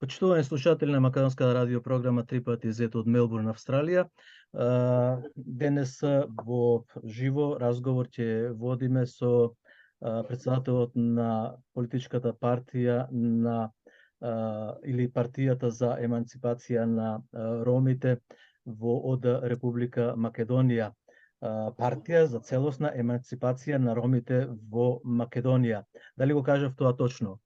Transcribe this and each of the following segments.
Почитувани слушатели на македонска радио програма Три пати зет од Мелбурн, Австралија. Денес во живо разговор ќе водиме со председателот на политичката партија на или партијата за еманципација на ромите од Република Македонија. Партија за целосна еманципација на ромите во Македонија. Дали го кажав тоа точно?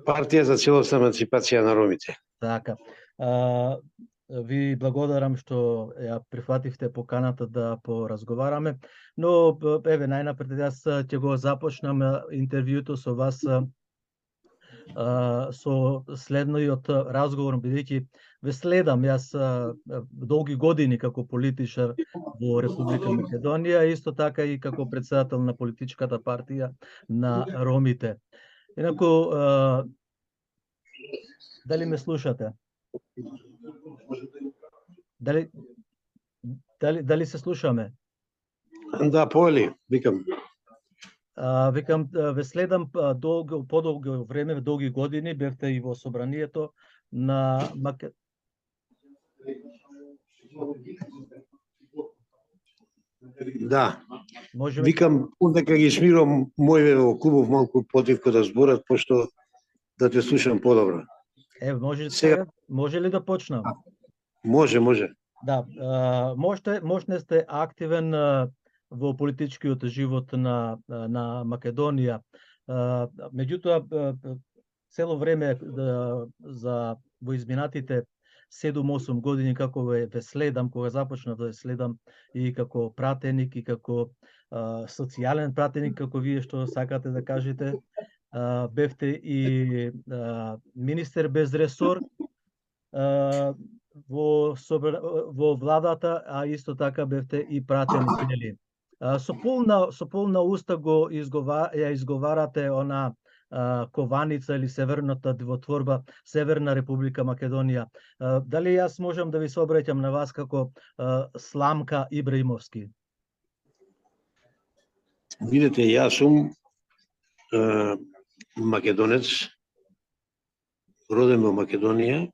Партија за целосна еманципација на ромите. Така. Ви благодарам што ја прифативте поканата да поразговараме, но еве најнапред јас ќе го започнам интервјуто со вас со следниот разговор, бидејќи ве следам јас долги години како политичар во Република Македонија, исто така и како председател на политичката партија на ромите. Инаку, дали ме слушате? Дали се слушаме? Да, поли, викам. Викам, ве следам подолго време, долги години, бевте и во собранието на Да. Можеме... Викам, дека ги смирам мојве во клубов малку потивко да зборат, пошто да те слушам подобро. Може ли да почнам? Може. Да, можете сте активен во политичкиот живот на Македонија. Меѓутоа, цело време во изминатите 7-8 години како ве следам, кога започнав да ве следам и како пратеник и како социјален пратеник, како вие што сакате да кажете, бевте и министер без ресор во владата, а исто така бевте и пратеник, нели? Со полна уста ја изговарате она кованица или северната дивотворба Северна Република Македонија. Дали јас можам да ви се обраќам на вас како Сламка Ибраимовски? Видете, јас сум македонец, роден во Македонија,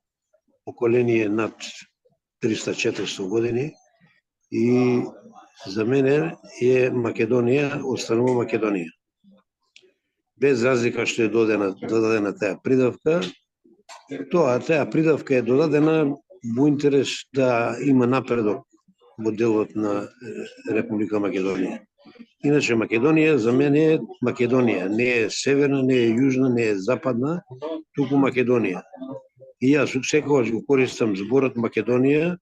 поколение над 300-400 години, и за мене е Македонија, останува Македонија. Без разлика што е додадена таа придавка, таа придавка е додадена во интерес да има напредок во делот на Република Македонија. Иначе Македонија за мене е Македонија, не е северна, не е јужна, не е западна, туку Македонија. И јас секогаш го користам зборот Македонија,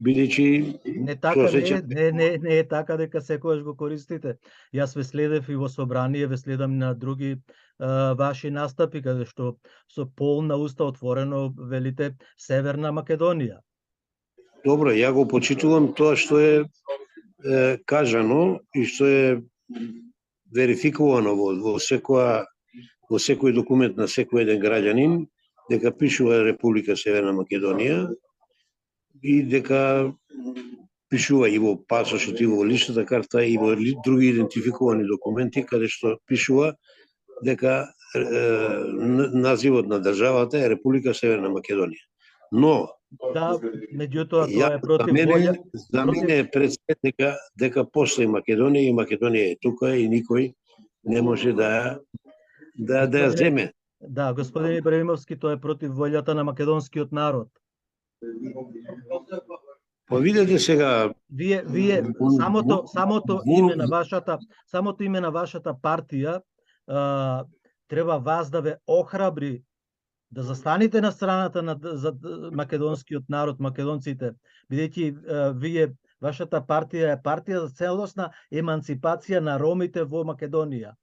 бидејќи не е така дека секогаш го користите. Јас ве следев и во собрание, ве следам на други ваши настапи, каде што со полна уста отворено велите Северна Македонија. Добро, ја го почитувам тоа што е кажано и што е верификувано во секој документ на секој еден граѓанин, дека пишува Република Северна Македонија и дека пишува и во пасошот, и во личната карта, и во други идентификувани документи, каде што пишува дека називот на државата е Република Северна Македонија. Но да, меѓутоа тоа е против волја. За мене е прецедент дека постои Македонија и Македонија е тука и никој не може да ја земе. Да, господин Ибраимовски, тоа е против волјата на македонскиот народ. Па видете сега, вие самото име на вашата партија треба вас да ве охрабри да застанете на страната за македонскиот народ, македонците, бидејќи вашата партија е партија за целосна еманципација на ромите во Македонија.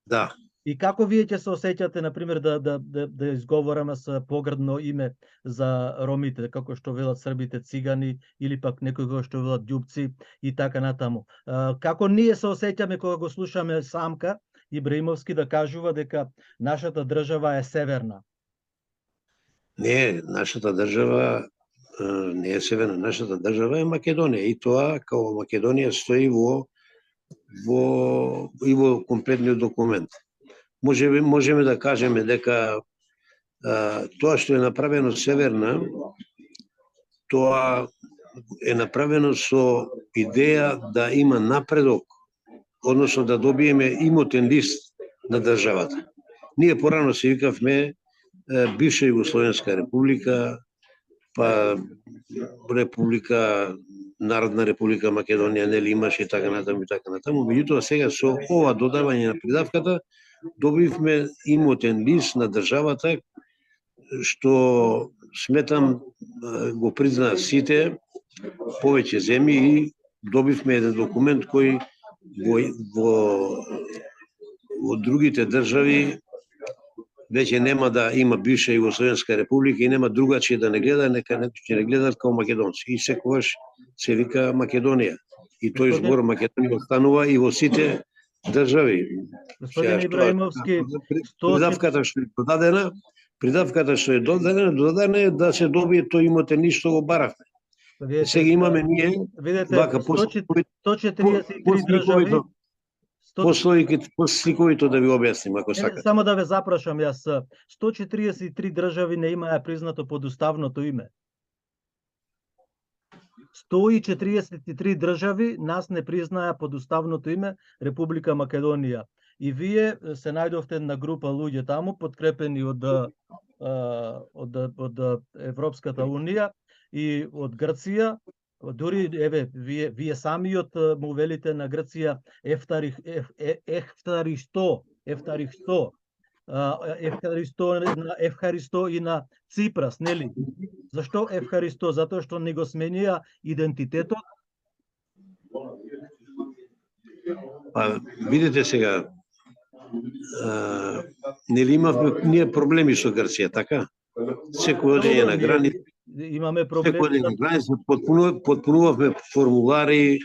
Да. И како вие ќе се осеќате, например, да изговораме со погрдно име за ромите, како што велат србите цигани, или пак некои што велат ѓупци и така натаму. Како ние се осеќаме кога го слушаме Самка Ибраимовски да кажува дека нашата држава е северна? Не, нашата држава не е северна, нашата држава е Македонија, и тоа како Македонија стои во комплетниот документ. Можеме да кажеме дека Тоа што е направено северна, тоа е направено со идеја да има напредок, односно да добиеме имотен лист на државата. Ние порано се викавме бивша Југословенска република, па Народна република Македонија, нели имаше и така натаму и така натаму. Меѓутоа сега со ова додавање на придавката добивме имотен лист на државата, што сметам го признаа сите повеќе земји и добивме еден документ кој во другите држави веќе нема да има бивша Југословенска република и нема другачи да не гледа, нека ќе не гледат како македонци. И секогаш се вика Македонија. И тој збор Македонија останува и во сите држави. Господин Ибраимовски, придавката што е додадена е да се добие тој имотен лист што го баравме. Сега имаме ние вака 143 држави. Посликовито да ви објасним, ако сакате. Само да ве запрашам јас. 143 држави не имаја признато подуставното име. 143 држави нас не признаја подуставното име Република Македонија. И вие се најдовте на група луѓе таму, подкрепени од Европската Унија и од Грција. Дури, еве, вие самиот му велите на Грција Евхаристо и на Ципрас, нели? Зашто Евхаристо? Затоа што не го сменија идентитетот? Видите сега, нели имавме ние проблеми со Грција, така? Секој одење на граница. Имаме проблеми. Секој одење на граница, потпунувавме формулари,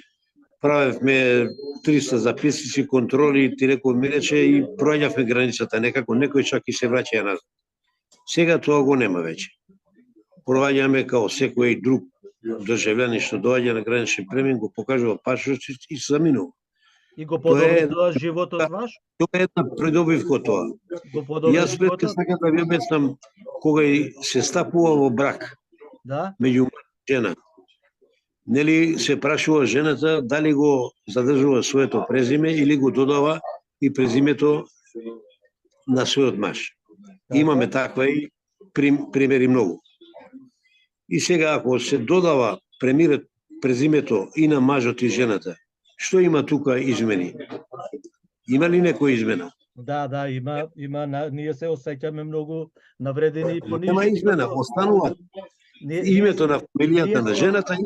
правевме 300 записници, контроли, ти реков ми рече и проаѓавме границата некако, некој чак и се враќаја назад. Сега тоа го нема веќе. Проаѓаме као секој друг државјанин што доаѓа на граничен премин, го покажува пашпорт и се заминува. И го подобрува животот ваш? Тоа е една придобивка тоа. Јас пред сакам да ви објаснам, кога се стапува во брак, да, меѓу жена, нели се прашува жената дали го задржува своето презиме или го додава и презимето на својот маж. Имаме таква и примери многу. И сега ако се додава презимето и на мажот и жената, што има тука измени? Има ли некоја измена? Да, има, ние се осеќаме многу навредени и понижени. Нема измена, останува името на фамилијата на жената,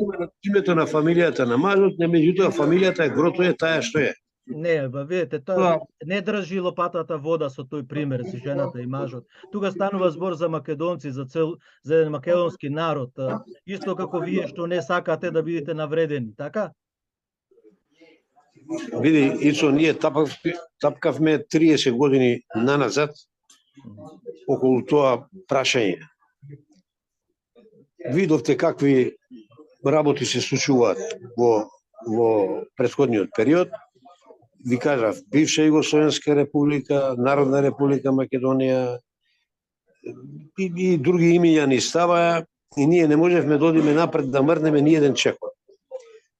името на фамилијата на мажот, меѓутоа фамилијата е грото е таа што е. Не, видите, тоа не држи лопатата вода со тој пример со жената и мажот. Тука станува збор за македонци, за еден македонски народ, исто како вие што не сакате да бидете навредени, така? Види, Ицо, ние тапкавме 30 години наназад околу тоа прашање. Видовте какви работи се случуваат во претходниот период. Ви кажав, бивша Југословенска република, Народна република Македонија и други имиња ни ставаја и ние не можевме да одиме напред да мрнеме ни еден чекор.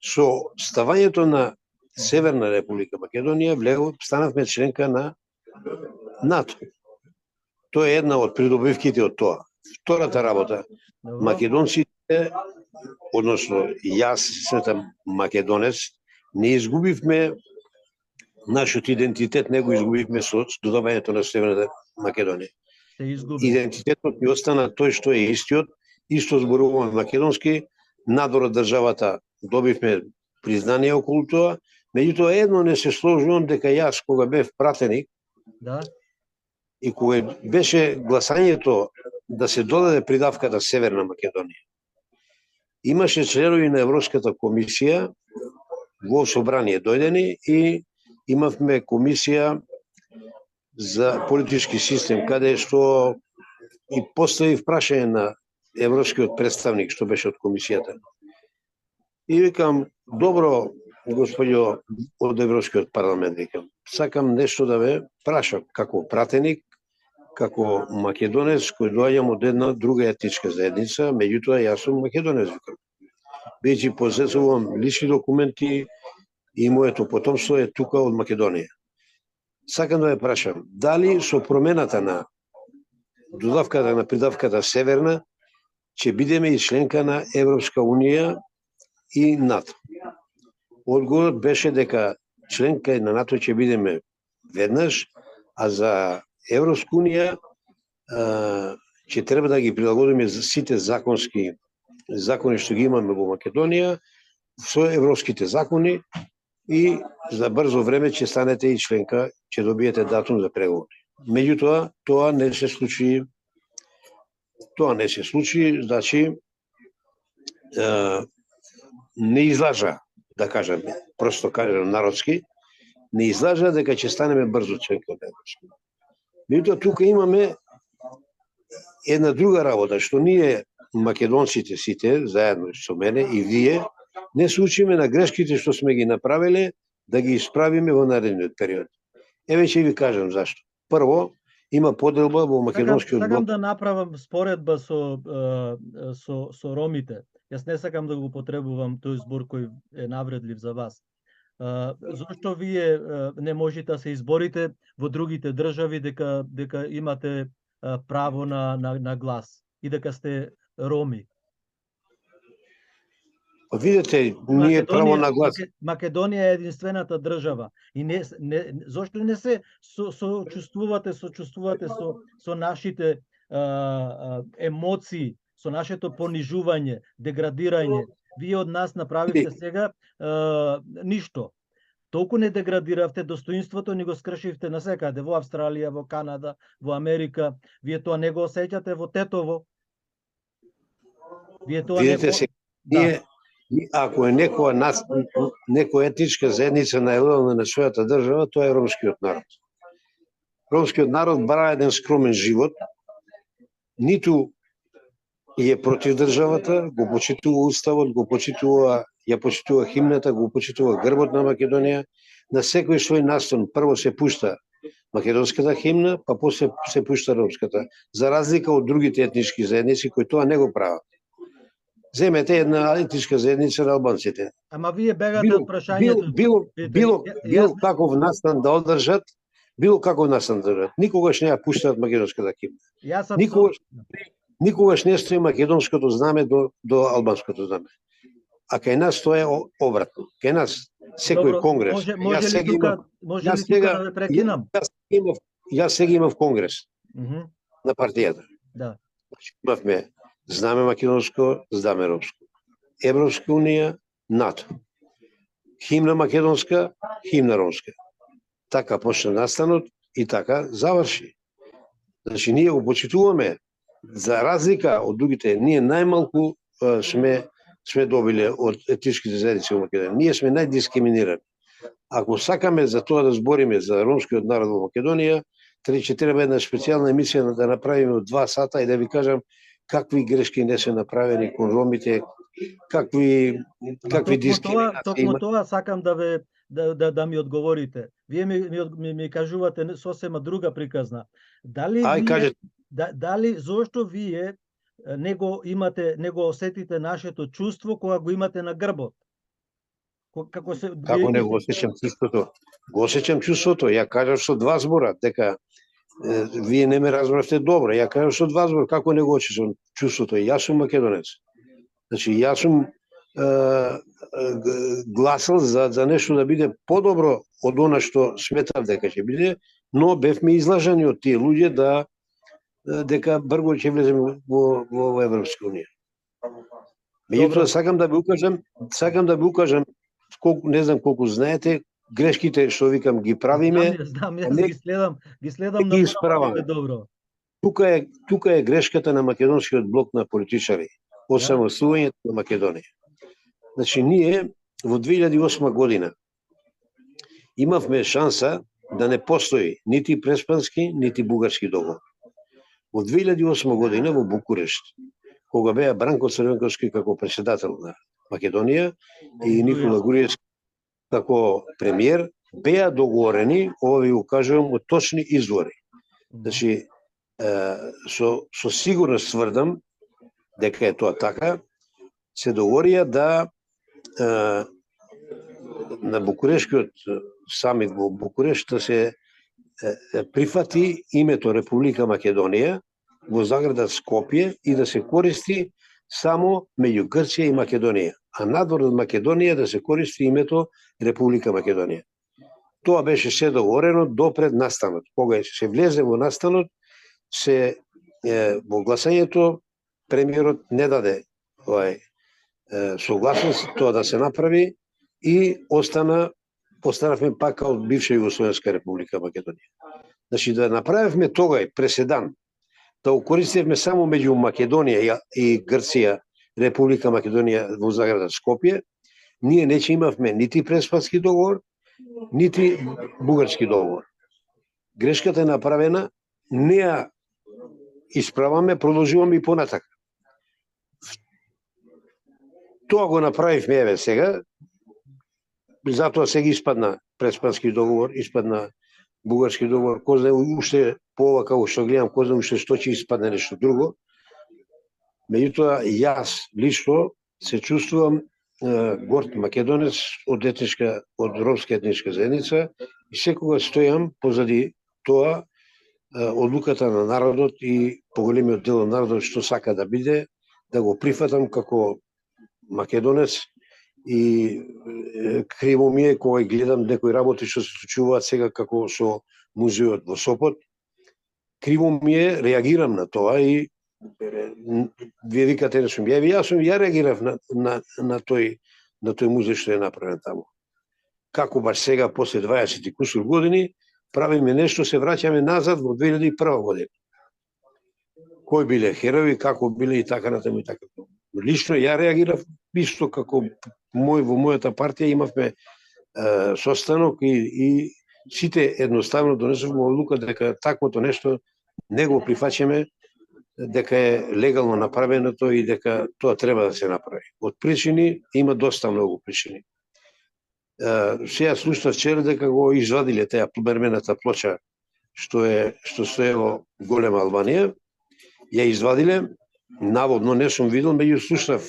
Со ставањето на Северна република Македонија станавме членка на НАТО. Тоа е една од придобивките од тоа. Втората работа, македонците, односно јас сметам македонец, не изгубивме нашиот идентитет, не го изгубивме со додавањето на Северна Македонија. Идентитетот ни остана тој што е истиот, исто зборуваме македонски, надвор од државата добивме признание околу тоа, меѓутоа едно не се сложувам дека јас кога бев пратеник, и кога беше гласањето да се додаде придавката Северна Македонија, имаше членови на Европската комисија во собрание дојдени и имавме комисија за политички систем, каде што и поставив прашање на европскиот представник што беше од комисијата. И викам, добро, господјо од Европскиот парламент, викам, сакам нешто да ве прашам, како пратеник, како македонец кој доаѓам од една друга етничка заедница, меѓутоа јас сум македонец. Бидејќи посесувам лични документи и моето потомство е тука од Македонија. Сакам да ве прашам, дали со промената на додавката на придавката Северна ќе бидеме и членка на Европска Унија и НАТО? Одговорот беше дека членка на НАТО ќе бидеме веднаш, а за Европска Унија ќе треба да ги прилагодиме сите закони што ги имаме во Македонија со европските закони и за брзо време ќе станете и членка, ќе добиете датум за преговори. Меѓутоа, тоа не се случи. Значи не излажа, да кажам, просто кажам народски, не излажа дека ќе станеме брзо членка од Европска. Меѓутоа, тука имаме една друга работа, што ние македонците сите, заедно со мене и вие, не се учиме на грешките што сме ги направиле, да ги исправиме во наредниот период. Еве ќе ви кажам зашто. Прво, има поделба во македонскиот блок. Сакам да направам споредба со ромите. Јас не сакам да го употребувам тој збор кој е навредлив за вас. Зошто вие не можете да се изборите во другите држави дека имате право на глас и дека сте роми? Видете, ние право на глас. Македонија е единствената држава и зошто не се сочувствувате со нашите емоции, со нашето понижување, деградирање. Вие од нас направивте сега ништо. Толку не деградиравте достоинството, ни го скршивте насекаде, во Австралија, во Канада, во Америка. Вие тоа не го осеќате во Тетово. Вие тоа ние, ако е некоја етничка заедница најавила на својата држава, тоа е ромскиот народ. Ромскиот народ бара еден скромен живот, ниту е против државата, го почитува уставот, ја почитува химната, го почитува грбот на Македонија. На секој свој настан прво се пушта македонската химна, па после се пушта ромската, за разлика од другите етнички заедници кои тоа не го прават. Земете една етничка заедница на албанците. Ама вие бегате од прашањето. Било каков настан да одржат, никогаш не ја пуштаат македонската химна. Никогаш не стои македонското знаме до албанското знаме. А кај нас тоа е обратно. Кај нас секој конгрес. Може ли тука да ве прекинам? Јас сега имав конгрес на партијата. Да. Имавме знаме македонско, знаме ромско. Европска Унија, НАТО. Химна македонска, химна ромска. Така почна настанот и така заврши. Значи, ние го почитуваме, за разлика од другите, ние најмалку сме добиле од етничките заедници во Македонија. Ние сме најдискриминирани. Ако сакаме за тоа да збориме за ромскиот народ во Македонија, ќе треба една специјална емисија да направиме од 2 сата и да ви кажам какви грешки не се направени кон ромите, какви дискриминации. Токму тоа сакам да ми одговорите. Вие ми кажувате сосема друга приказна. Дали зошто вие не го осетите нашето чувство кога го имате на грбот? Како не го осеќам чувството? Го осеќам чувството. Ја кажав со 2 збора, дека вие не ме разбравте добро. Ја кажав со 2 збора, како не го осеќам чувството? Јас сум македонец. Значи, јас сум гласал за нешто да биде подобро од она што сметав дека ќе биде, но бевме излажани од тие луѓе дека брзо ќе влеземе во Европска Унија. Меѓутоа сакам да ви укажам, не знам колку знаете, грешките што викам ги правиме. Знам, ги следам ги исправаме. Добро. Тука е грешката на македонскиот блок на политичари, осамостојувањето на Македонија. Значи, ние во 2008 година имавме шанса да не постои нити преспански, нити бугарски договор. Во 2008 година во Букурешт, кога беа Бранко Црвенковски како председател на Македонија и Никола Груевски како премиер, беа договорени, ова ви го кажувам од точни извори. Значи, со сигурност тврдам дека е тоа така, се договорија да на Букурешкиот самит во Букурешт да се прифати името Република Македонија во заграда Скопје и да се користи само меѓу Грција и Македонија, а надвор од Македонија да се користи името Република Македонија. Тоа беше се договорено допред настанот. Кога се влезе во настанот, во гласањето премиерот не даде согласност тоа да се направи и останавме пак од бивша Југословенска република Македонија. Значи да направивме тогај преседан, да го користевме само меѓу Македонија и Грција, Република Македонија во заграда Скопје, ние не ќе имавме нити преспански договор, нити бугарски договор. Грешката е направена, не ја исправаме, продолжуваме и понатака. Тоа го направивме еве сега, затоа сега испадна преспански договор, испадна бугарски договор, кој знае уште по ова како што гледам, кој знае уште што ќе испадне нешто друго. Меѓутоа, јас лично се чувствувам горд македонец од ромска етничка заедница и секогаш стојам позади тоа одлуката на народот и поголемиот дел од народот што сака да биде, да го прифатам како македонец и криво ми е кога гледам некои работи што се случуваат сега како со музеот во Сопот. Криво ми е, реагирам на тоа и вие викате не сум ја реагирав на тој музеј што е направен таму. Како баш сега после 20 и кусур години правиме нешто, се враќаме назад во 2001 година. Кои биле херои, како биле и така натаму и така. Лично ја реагирав исто како во мојата партија имавме состанок и сите едноставно донесовме одлука дека таквото нешто не го прифаќаме, дека е легално направеното и дека тоа треба да се направи. Од причини, има доста многу причини. Сега слушнав вчера дека го извадиле таа мермената плоча што стои во Голема Албанија. Ја извадиле, наводно не сум видел, меѓу слушнав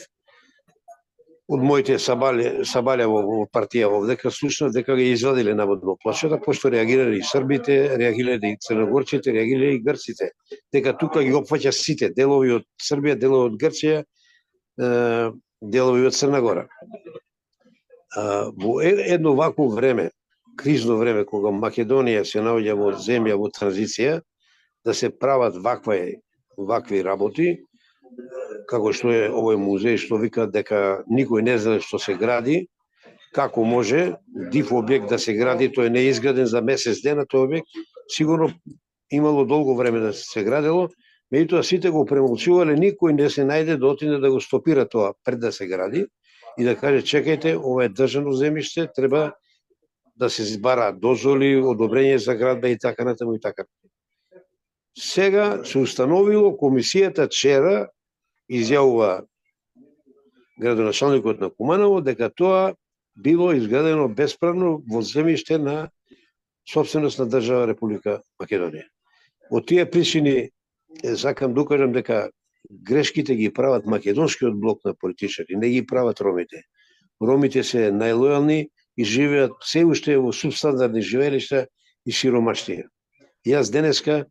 од моите сабалја во партија овдека, слушнав дека ги извадиле наводно плочата, пошто реагирале и србите, реагирале и црногорците, реагирале и грците, дека тука ги опфаќа сите, делови од Србија, делови од Грција, делови од Црна Гора. Во едно вакво време, кризно време, кога Македонија се наоѓа во земја во транзиција, да се прават вакви работи, како што е овој музеј, што викаат дека никој не знае што се гради, како може див објект да се гради, тој не е изграден за месец дена, тој објект сигурно имало долго време да се градело, меѓутоа сите го премолчувале, никој не се најде да отиде да го стопира тоа пред да се гради и да каже чекајте, ова е државно земјиште, треба да се збара дозволи, одобрење за градба и така натаму и така. Сега се установило, комисијата вчера изјавува градоначалникот на Куманово дека тоа било изградено бесправно во земјиште на собственост на држава Република Македонија. Од тие причини сакам да кажам дека грешките ги прават македонскиот блок на политичари, не ги прават ромите. Ромите се најлојални и живеат се уште во субстандардни живеелишта и сиромаштија. Јас денеска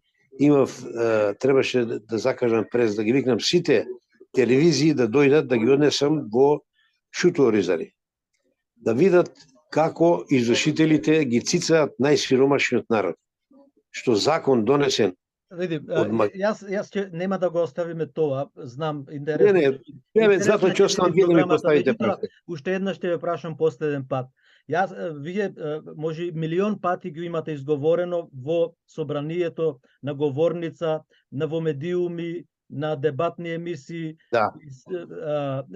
требаше да закажам през да ги викнам сите телевизии да дојдат да ги однесам во Шуто-Оризари. Да видат како извршителите ги цицаат најсиромашниот народ. Што закон донесен Види, јас ќе нема да го оставиме тоа, знам интересно. Не, затоа ќе оставам вие да ми поставите прашање. Уште еднаш ќе ве прашам последен пат. Вие може милион пати ги имате изговорено во собранието, на говорница, во медиуми, на дебатни емисии. Да.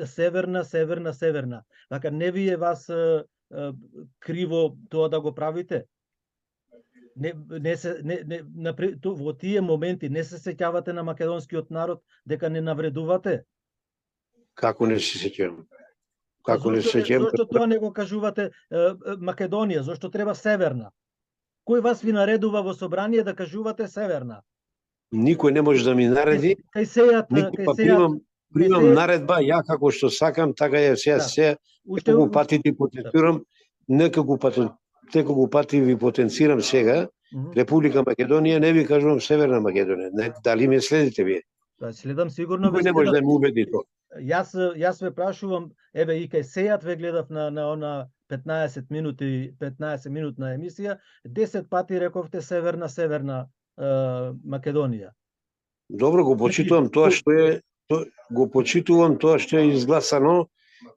Северна. Така не ви е вас криво тоа да го правите? Во тие моменти не се сеќавате на македонскиот народ дека не навредувате? Како не се сеќавам? Како не се сеќавам? Зошто тоа не го кажувате Македонија? Зошто треба Северна? Кој вас ви наредува во собрание да кажувате Северна? никој не може да ми нареди, Кај сејат, никој па кај примам се- наредба, ја како што сакам, така ја сега Да. се неколку пати ти потенцирам, неколку пати ви потенцирам сега, Република Македонија, не ви кажувам Северна Македонија. Дали ме следите вие? Да, следам сигурно ве Никој не може следам. да ме убеди тоа. Јас ве прашувам, еве и кај сејат ве гледав на она 15 минутна емисија, 10 пати рековте Северна Македонија. Добро, го почитувам тоа што е, го почитувам тоа што е изгласано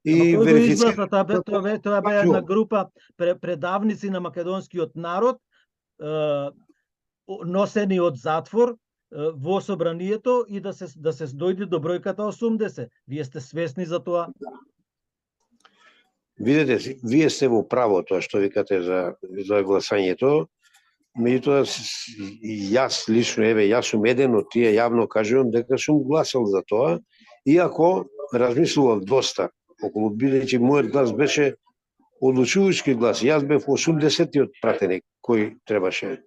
и верифицирано. Тоа бе една група предавници на македонскиот народ, носени од затвор во собранието и да се дојде до бројката 80. Вие сте свесни за тоа? Видете, вие сте во право тоа што викате за гласањето. Меѓутоа, јас лично, јас сум еден од тие, јавно кажувам дека сум гласал за тоа, иако размислував доста околу, бидејќи мојот глас беше одлучувачки глас. Јас бев 80-тиот пратеник кој требаше.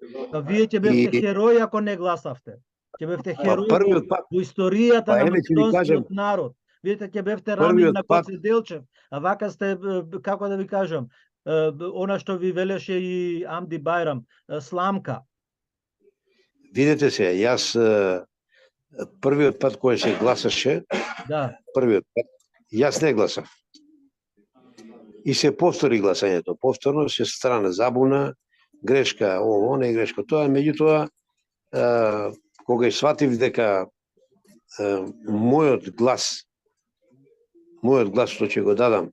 Вие ќе бевте херој ако не гласавте. Ќе бевте херој во историјата на македонскиот народ. Видите, ќе бевте рамин на Коце Делчев, а вака сте, како да ви кажам, она што ви велеше и Амди Байрам, сламка. Видете се, јас првиот пат кој се гласаше, првиот пат, јас не гласав. И се повтори гласањето. Повторно се страна забуна, грешка, не грешка тоа, меѓутоа, кога ја сватив дека мојот глас што ќе го дадам,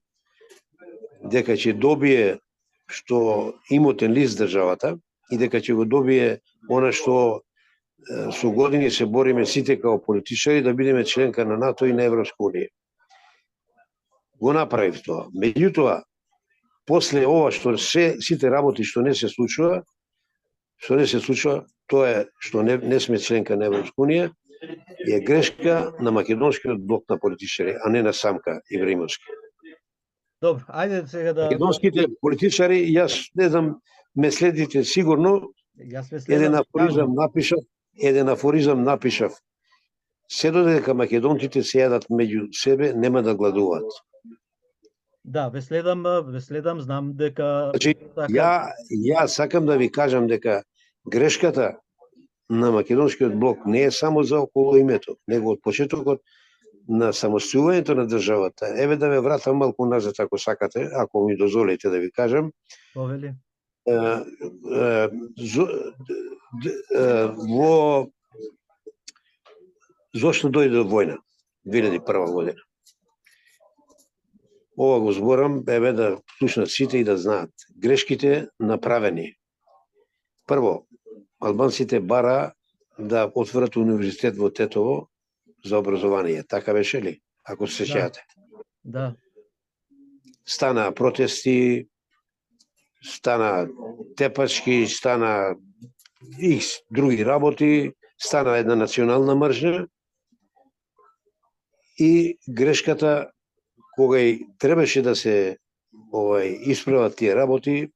дека ќе добие што имотен лист државата и дека ќе го добие она што со години се бориме сите како политичари да бидеме членка на НАТО и на Европска унија. Го направив тоа. Меѓутоа, после ова што сите работи што не се случува, тоа е што не сме членка на Европска унија, е грешка на македонскиот блок на политичари, а не на Самка Ибраимовски. Добро, ајде сега да... Македонските политичари, јас не знам, ме следите сигурно, еден афоризам напишав. Се додека македонците се јадат меѓу себе, нема да гладуваат. Да, ве следам, знам дека... Значи, ја сакам да ви кажам дека грешката на македонскиот блок не е само за околу името, него од почетокот на самостојувањето на државата. Еве да ве вратам малку назад ако сакате, ако ми дозволите да ви кажам. Повели. Зошто дојде војна 2001 година? Ова го зборам, еве да слушнат сите и да знаат. Грешките направени. Прво, албанците бара да отворат универзитет во Тетово за образование. Така беше ли? Ако се сеќавате. Да. Стана протести, стана тепачки, стана и други работи, стана една национална мржа и грешката кога и требаше да се исправат тие работи,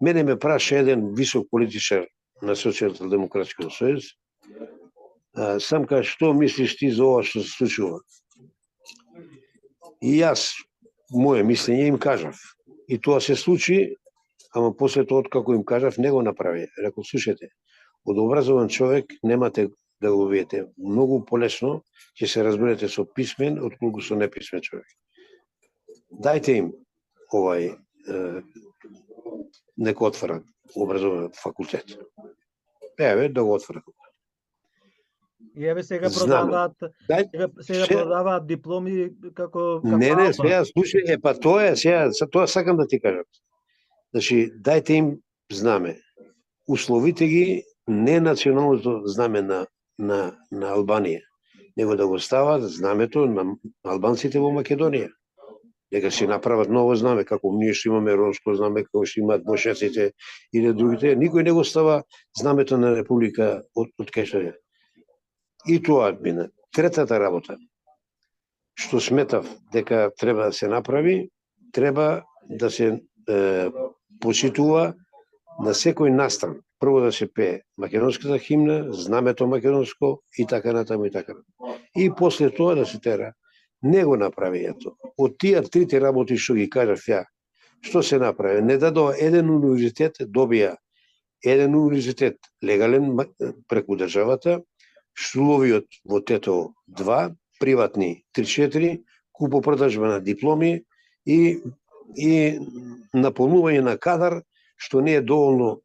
мене ме праша еден висок политичар на Социјалдемократскиот сојуз, Самка, што мислиш ти за ова што се случува? И јас, моје мислење им кажав. И тоа се случи, ама после тоа, како им кажав, не го направи. Рекол, слушайте, од образован човек немате да го видите. Многу полесно ќе се разберете со писмен, отколку со неписмен човек. Дајте им нека отварат образован факултет. Еве, да го отварат. И еве сега продаваат дипломи како Не, сега слушај, па тоа сакам да ти кажам. Значи, дајте им знаме. Условите ги не националното знаме на Албанија, него да го стават знамето на албанците во Македонија. Дека си направат ново знаме, како ние што имаме ромско знаме, како што имаат бошаците или другите, никој не го става знамето на Република од кај што е. И тоа мина. Третата работа, што сметав дека треба да се направи, треба да се почитува на секој настан прво да се пее македонската химна, знамето македонско и така натаму и така натаму. И после тоа да се тера. Не го направи ето. Од тие трите работи што ги кажав ја, што се направи? Не дадоа еден универзитет, добија еден универзитет легален преку државата, шуловиот во Тетово 2, приватни 3-4, купо-продажба на дипломи и наполнување на кадар што не е доволно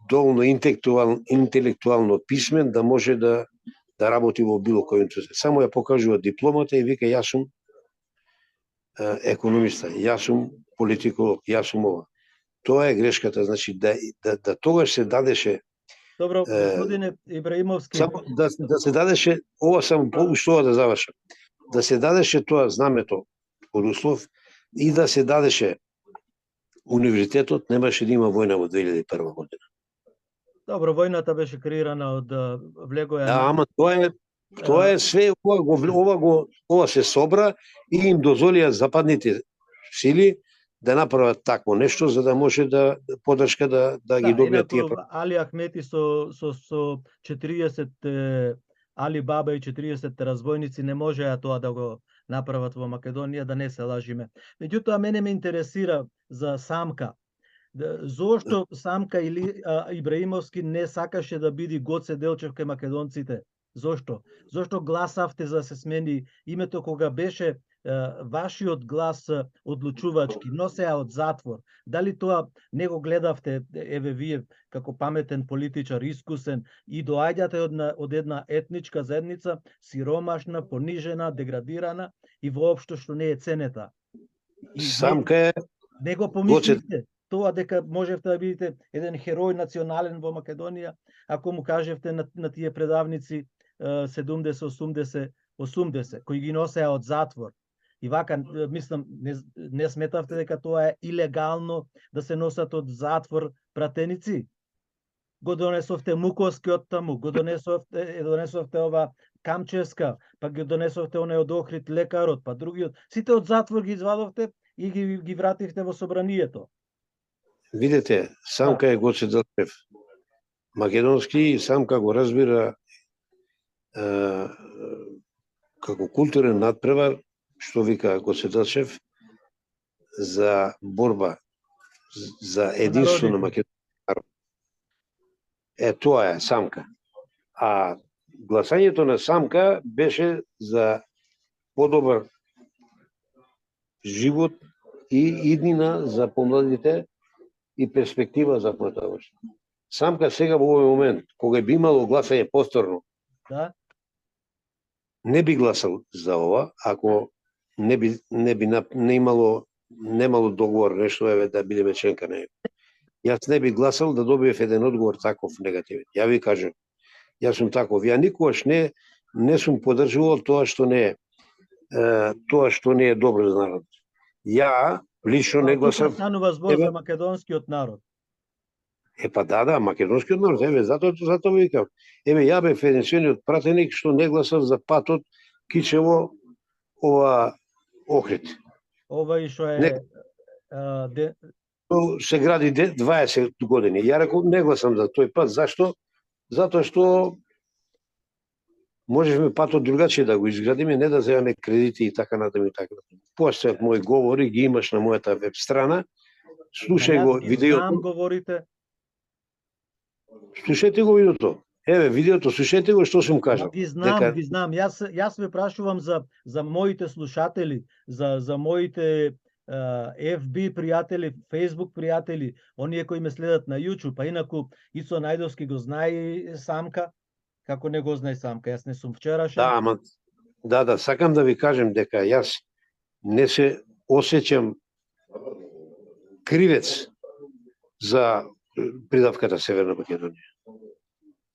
доволно интелектуално писмен да може да работи во било кој институт. Само ја покажува дипломата и вика јас сум економиста, јас сум политиколог, јас сум ова. Тоа е грешката, значи да тогаш се дадеше. Добро, господине Ибраимовски. Само да се дадеше, ова само ушто да завршам. Да се дадеше тоа знамето од услов и да се дадеше универзитетот, немаше да има војна во 2001 година. Добро, војната беше креирана од влегоја. Да, ама тоа е све, ова се собра и им дозволија западните сили да направат такво нешто за да може да поддршка да ги добијат тие. Али Ахмети со 40 Али Баба и 40 разбойници не можеа тоа да го направат во Македонија, да не се лажиме. Меѓутоа мене ме интересира за Самка. Зошто Самка или Ибраимовски не сакаше да биде Гоце Делчев кај македонците? Зошто? Зошто гласавте за се смени името кога беше вашиот глас одлучувачки, но сега од затвор? Дали тоа не го гледавте, еве вие како паметен политичар, искусен, и доаѓате од една етничка заедница, сиромашна, понижена, деградирана и воопшто што не е ценета? Самка е... Не го помислите тоа дека можевте да бидете еден херој национален во Македонија, ако му кажевте на тие предавници 70-80, кои ги носеа од затвор. И вака, мислам, не сметавте дека тоа е илегално да се носат од затвор пратеници? Го донесовте Муковскиот таму, го донесовте ова Камчевска, па ги донесовте оне од Охрид лекарот, па другиот. Сите од затвор ги извадовте и ги вративте во собранието. Видете, Самка е Гоце Делчев македонски и Самка го разбира како културен надпревар, што вика Гоце Делчев, за борба за единство на македонски народ. Тоа е Самка. А гласањето на Самка беше за подобар живот и иднина за помладите и перспектива за потоа. Самка сега во овој момент, кога би имало гласање повторно, да, не би гласал за ова, ако не имало договор нешто еве да бидеме членка на него. Јас не би гласал да добиев еден одговор таков негативен. Ја ви кажам, јас сум таков. Ја никогаш не сум поддржувал тоа што не е добро за народ. Ја лично не гласам. Станува збор за македонскиот народ. Па да, македонскиот народ, еве, затоа викам. Еве, ја бев единствениот пратеник што не гласав за патот Кичево, ова Охрид. Ова и што е... се гради 20 години. Ја реков, не гласам за тој пат. Зашто? Затоа што можеме патот другачи да го изградиме, не да земеме кредити и така натаму и така натаму. Постојат мои говори, ги имаш на мојата веб страна. Слушај го видеото. Знам, говорите. Слушајте го видеото. Еве видеото, слушајте го што сум кажал. Ги знам. Јас ве прашувам за моите слушатели, за моите FB пријатели, Facebook пријатели, оние кои ме следат на YouTube, а инаку Ицо Најдовски го знае Самка, како не го знае Самка, јас не сум вчерашен. Да, ама да, сакам да ви кажем дека јас не се осеќам кривец за придавката Северна Македонија.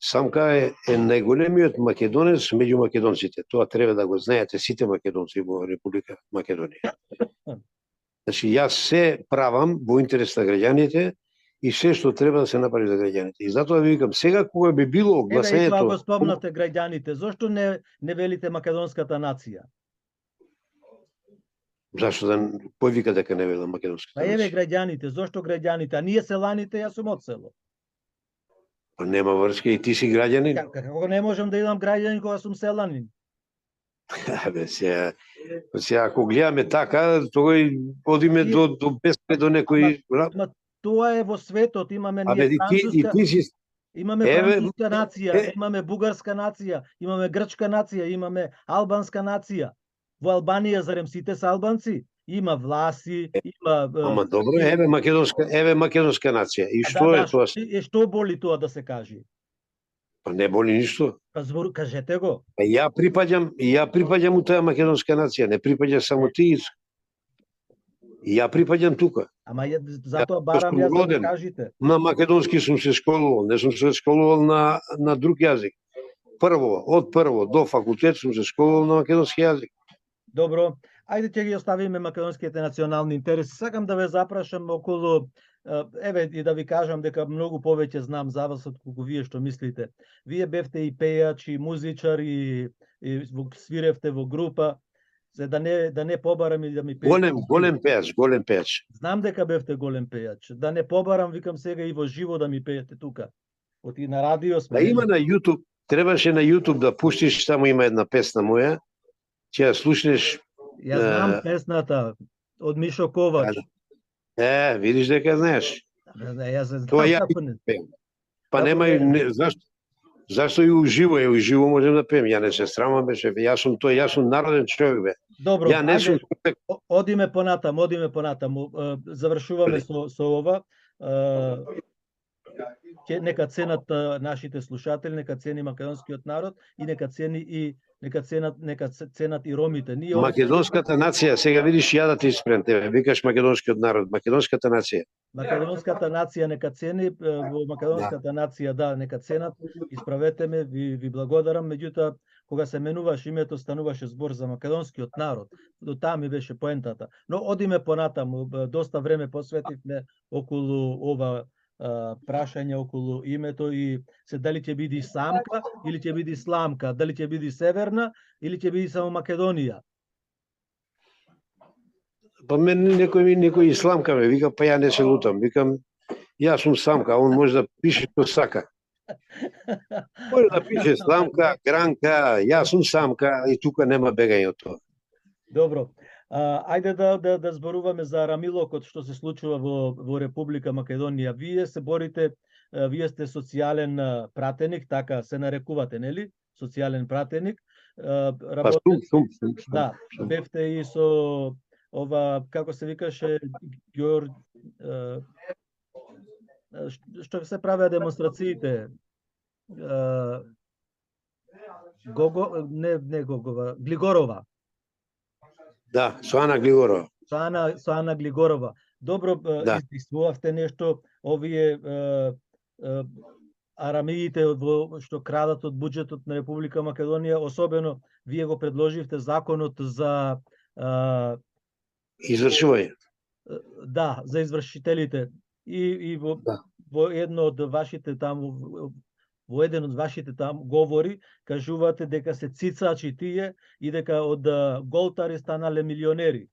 Самка е најголемиот македонец меѓу македонците. Тоа треба да го знаете сите македонци во Република Македонија. Значи, јас се правам во интерес на граѓаните и се што треба да се направи за граѓаните. И затоа ви викам, сега кога би било гласањето... Еве и тоа го спомнавте граѓаните. Зошто не велите македонската нација? Зашто да кој вика дека не велам македонската Па еве нација? граѓаните, зошто граѓаните, а ние селаните, јас сум од село. Па нема врска и ти си граѓанин. Како не можам да идам граѓанин кога сум селанин? Абе, сега ако гледаме така, тој одиме до безкрај до некој. Ма тоа е во светот, имаме ние Абе, и француска, ти си. имаме Еве, француска нација, имаме бугарска нација, имаме грчка нација, имаме албанска нација. Во Албанија зарем сите се албанци? Има власи, има Ама добро, еве македонска нација. И што е тоа? Што боли тоа да се каже? Па не боли ништо. Па кажете го. Па ја припаѓам у таа македонска нација, не припаѓа само ти. И ја припаѓам тука. Ама затоа барам јас да ми кажете. На македонски сум се школувал, не сум се школувал на друг јазик. Од прво до факултет сум се школувал на македонски јазик. Добро, ајде ќе ги оставиме македонските национални интереси. Сакам да ве запрашам околу, еве и да ви кажам дека многу повеќе знам за вас отколку вие што мислите. Вие бевте и пејач, и музичар, и свиревте во група. За да не побарам и да ми пеете. Голем пејач. Знам дека бевте голем пејач. Да не побарам, викам сега и во живо да ми пеете тука. И на радио сме. Да има на YouTube, требаше на YouTube да пуштиш, само има една песна моја, ќе ја слушнеш. Ја знам песната од Мишо Ковач. Видиш дека знаеш. Јас знам. Тоа ја пеем. Па нема зашто и уживо можем да пеем. Ја не се срамам, беше. Јас сум народен човек, бе. Добро, ја не сум... одиме понатаму. Завршуваме со ова. Нека ценат нашите слушатели, нека цени македонскиот народ и нека ценат и ромите. Македонската нација, сега видиш ја да ти испрем тебе, викаш македонскиот народ, македонската нација. Македонската нација нека цени, во македонската нација нека ценат, исправете ме, ви благодарам, меѓутоа кога се менуваш името стануваше збор за македонскиот народ. До таа ми беше поентата. Но одиме понатаму, доста време посветивме околу ова прашање околу името и дали ќе биде самка или ќе биде сламка, дали ќе биде северна или ќе биде само Македонија. Па мене некој исламка ме вика, па ја не се лутам. Викам, јас сум самка, он може да пише што сака. Може да пише сламка, гранка, јас сум самка и тука нема бегање од тоа. Добро. Ајде да зборуваме за рамилокот што се случува во Република Македонија. Вие се борите, вие сте социјален пратеник, така се нарекувате, нели? Социјален пратеник. Сум. Да, бевте и со ова, како се викаше, што се правеа демонстрациите? Глигорова. Да, со Ана Глигорова. Со Ана Глигорова. Добро, изписувавте нешто, овие арамиите што крадат од буџетот на Република Македонија, особено вие го предложивте законот за извршување. Да, за извршителите. И во едно од вашите во еден од вашите говори кажувате дека се цицачи тие и дека од голтари станале милионери.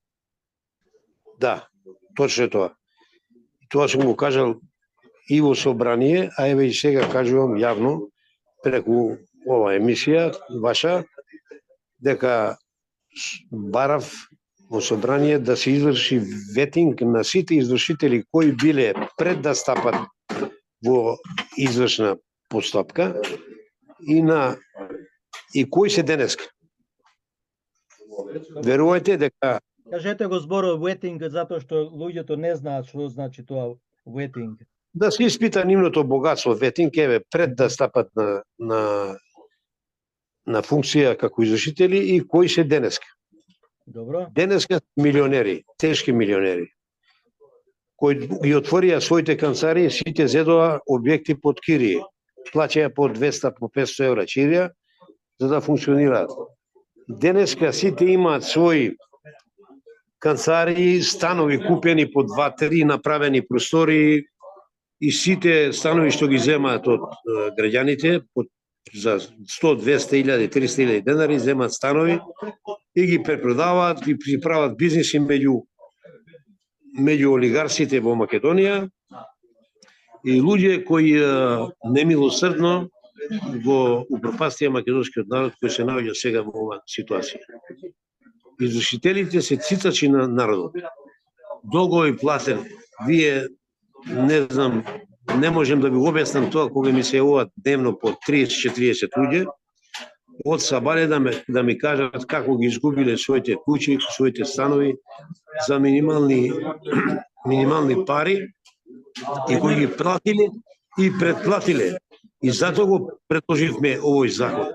Да, точно тоа. Тоа сум го кажал и во собрание, а еве и сега кажувам јавно преку ова емисија ваша, дека барав во собрание да се изврши ветинг на сите извршители кои биле пред да стапат во извршна постапка и кои се денеска. Верувајте дека... Кажете го зборот ветинг, затоа што луѓето не знаат што значи тоа ветинг. Да се испита нивното богатство ветинг, еве, пред да стапат на функција како извршители и кои се денеска. Добро. Денеска милионери, тешки милионери, кои ги отворија своите канцари, сите зедоа објекти под кирија. Плаќаја по 200, по 500 евра чирија, за да функционираат. Денеска сите имаат своји канцари, станови купени по 2-3 направени простори и сите станови што ги земаат од граѓаните за 100, 200 илјади, 300 илјади денари, земаат станови и ги препродаваат и си прават бизниси меѓу олигарсите во Македонија и луѓе кои немилосрдно го упропастија македонскиот народ кој се наоѓа сега во оваа ситуација. Извршителите се цицачи на народот. Долго и платен. Вие, не знам, не можем да ви објаснам тоа кога ми се јавуваат дневно по 30-40 луѓе од Сабале да ми кажат како ги изгубиле своите куќи, своите станови за минимални пари и кои ги платиле и предплатиле. И затоа го предложивме овој закон.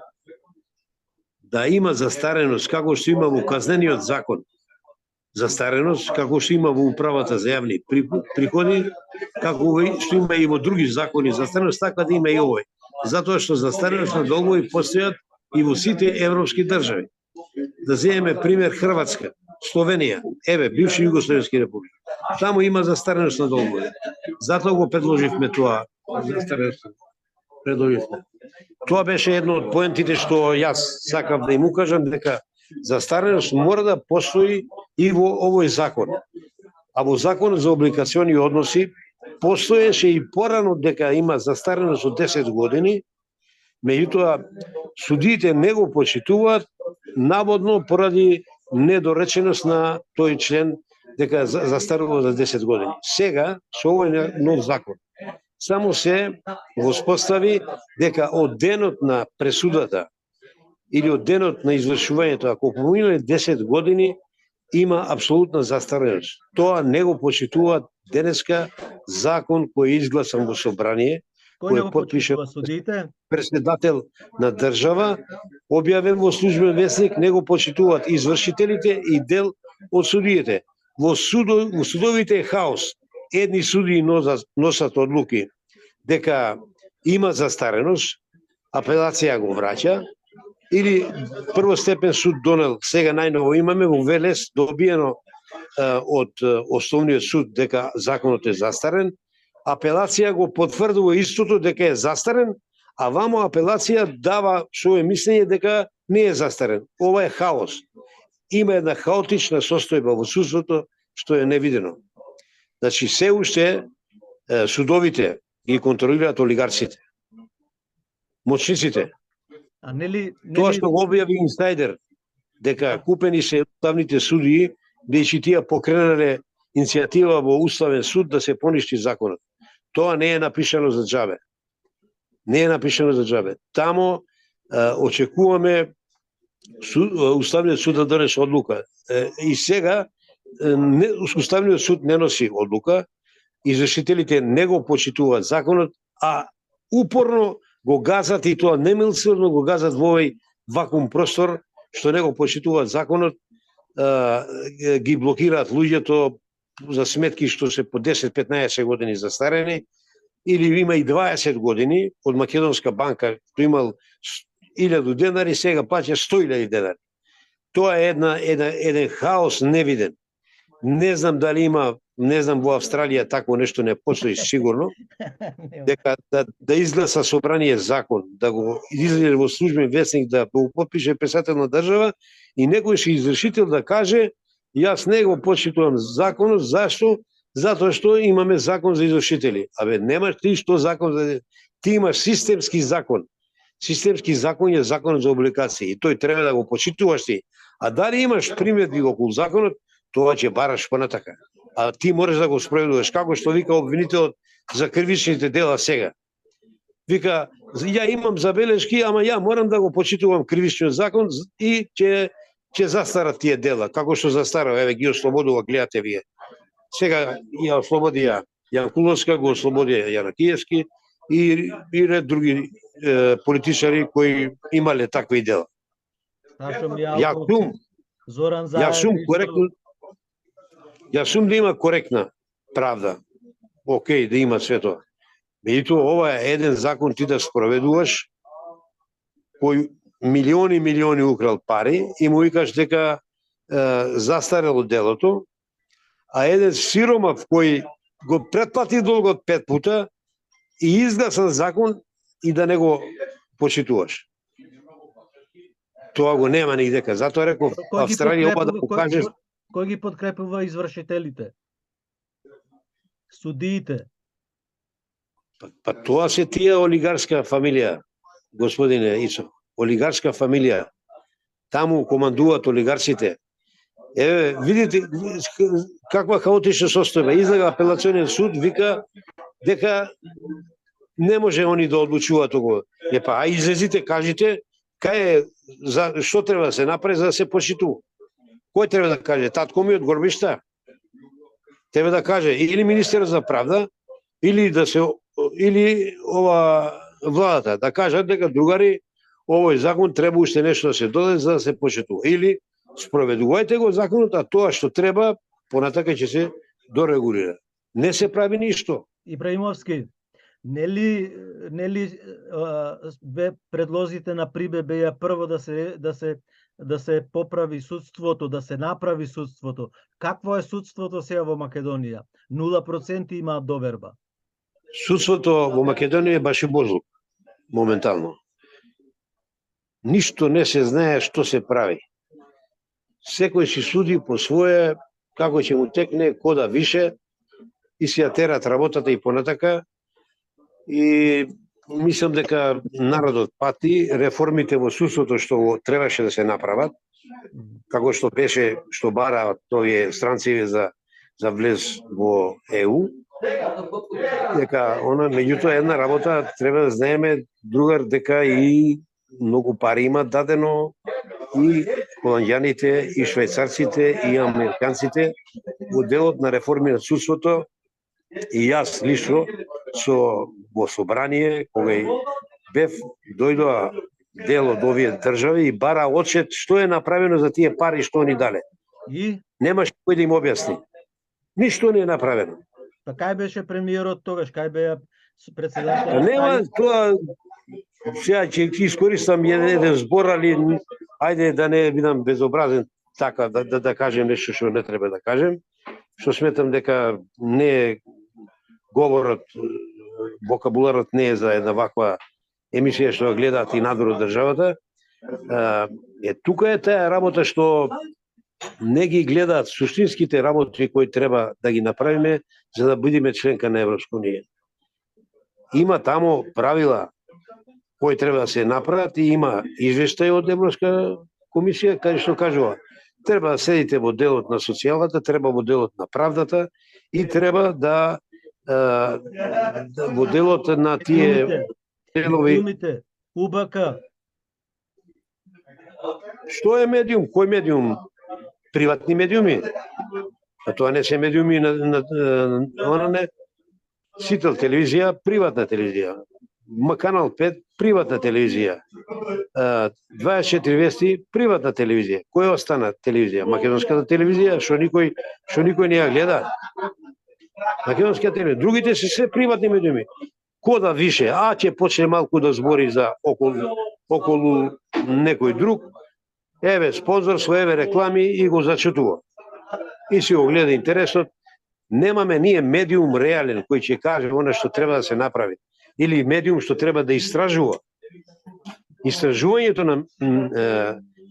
Да има застареност, како што има во казнениот закон. Застареност, како што има во управата за јавни приходи, како што има и во други закони застареност, така да има и овој. Затоа што застареност на долгови постојат и во сите европски држави. Да земеме пример Хрватска, Словенија, бивши југословенски републики. Таму има застареност на долгови. Затоа го предложивме тоа застареност. Тоа беше едно од поентите што јас сакав да им укажам, дека застареност мора да постои и во овој закон. А во законот за облигациони односи постоеше и порано дека има застареност од 10 години, меѓутоа судиите не го почитуваат наводно поради недореченост на тој член дека застарува за 10 години. Сега со овој нов закон само се воспостави дека од денот на пресудата или од денот на извршувањето, ако поминале 10 години, има апсолутна застареност. Тоа не го почитуваат денеска закон кој е изгласан во собрание, кој потпише председател на држава, објавен во службен весник, не го почитуваат извршителите и дел од судиите. Во судовите е хаос. Едни судии носат одлуки дека има застареност, апелација го враќа, или првостепен суд донел, сега најново имаме во Велес добиено од основниот суд дека законот е застарен, апелација го потврдува истото дека е застарен, а вамо апелација дава своје мислење дека не е застарен. Ова е хаос. Има една хаотична состојба во судството што е невидено. Значи, се уште судовите ги контролираат олигарсите, моćниците. Тоа што го објави инсайдер, дека купени се уставните судии, бидејќи тие покренале иницијатива во Уставен суд да се поништи законот. Тоа не е напишано за џабе. Не е напишано за џабе. Тамо очекуваме Уставниот суд да донесе одлука. И сега Уставниот суд не носи одлука, извршителите не го почитуваат законот, а упорно го газат, и тоа немилосрдно го газат во овој вакуум простор, што не го почитуваат законот, ги блокираат луѓето за сметки што се по 10-15 години застарени, или има и 20 години од Македонска банка, што имал 1000 денари, сега плаќа 100.000 денари. Тоа е еден хаос невиден. Не знам дали има, не знам во Австралија такво нешто не постои сигурно, дека да изгласа собрание закон, да го излезе во службен весник, да го потпише председател на држава и некој ще извршител да каже јас не го почитувам законот, зашто? Затоа што имаме закон за извршители. Абе, немаш ти што закон за... Ти имаш системски закон. Системски закон е законот за обликација и тој треба да го почитуваш ти. А дали имаш примедби околу законот, тоа ќе бараш понатака. А ти можеш да го спроведуваш, како што вика обвинителот за кривичните дела сега. Вика, ја имам забелешки, ама ја морам да го почитувам кривичниот закон и ќе застарат тие дела. Како што застарава, еве ги ослободува, гледате вие. Сега ја ослободи Јан Куловска, го ослободи Јанакиевски и ред други политичари кои имале такви дела. Јас сум да има коректна правда. Океј, да има све тоа. Меѓутоа, ова е еден закон ти да спроведуваш, кој милиони украл пари и му викаш дека застарело делото, а еден сиромав кој го претплати долгот 5 пута и изгласан закон и да не го почитуваш. Тоа го нема нигдека. Затоа реков, Австралија оба да покажеш. Кој ги подкрепува извршителите? Судиите? Па тоа се тие олигарска фамилија, господине Исо. Олигарска фамилија. Таму командуваат олигарсите. Еве, видите каква хаотична состојба. Излега апелационен суд, вика дека не може они да одлучуваат ово. Епа, а излезите, кажите, кај е, за што треба да се направи за да се почитува? Кој треба да каже? Татко ми од Горбишта? Треба да каже или министерот за правда, или ова владата да кажат дека другари овој закон треба уште нешто да се додаде за да се почитува. Или спроведувајте го законот, а тоа што треба понатака ќе се дорегулира. Не се прави ништо. Ибраимовски, нели предлозите на Прибе беа прво да се поправи судството, да се направи судството. Какво е судството сега во Македонија? 0% имаат доверба. Судството во Македонија е баш и бозлук, моментално. Ништо не се знае што се прави. Секој си суди по свое, како ќе му текне, кода више, и си ја терат работата и понатака. И мислам дека народот пати реформите во судството што требаше да се направат, како што беше, што бара тој странци за влез во ЕУ, дека она, меѓутоа една работа треба да знаеме другар дека и многу пари имат дадено и холанѓаните, и швајцарците, и американците во делот на реформи на судството. И јас лично во собрание, кога бев, дојдоа дел од овие држави и бара отчет што е направено за тие пари што ни дале. И немаше кој да им објасни. Ништо не е направено. Па кај беше премиерот тогаш? Кај беа председател? Нема тоа. Сега ќе искористам еден збор, али ајде да не бидам безобразен така да кажем нешто што не треба да кажем, што сметам дека не е говорот, вокабуларот не е за една ваква емисија што гледаат и надвор од државата. Тука е таа работа што не ги гледаат суштинските работи кои треба да ги направиме за да бидеме членка на Европска унија. Има таму правила кои треба да се направат и има извештај од Европска комисија каде што кажува треба да седите во делот на социјалната, треба во делот на правдата и треба да во делот на тие делови. УБК. Што е медиум? Кој медиум? Приватни медиуми? А тоа не се медиуми она не. Сител телевизија, приватна телевизија. Канал 5, приватна телевизија. 24 вести, приватна телевизија. Кој остана телевизија? Македонската телевизија, што никој не ја гледа. Македонската телевизија. Другите се приватни медиуми. Кода више, ќе почне малку да збори за околу некој друг, еве спонзорство, еве реклами и го зачутува. И си го гледа интересот. Немаме ние медиум реален кој ќе каже она што треба да се направи. Или медиум што треба да истражува. Истражувањето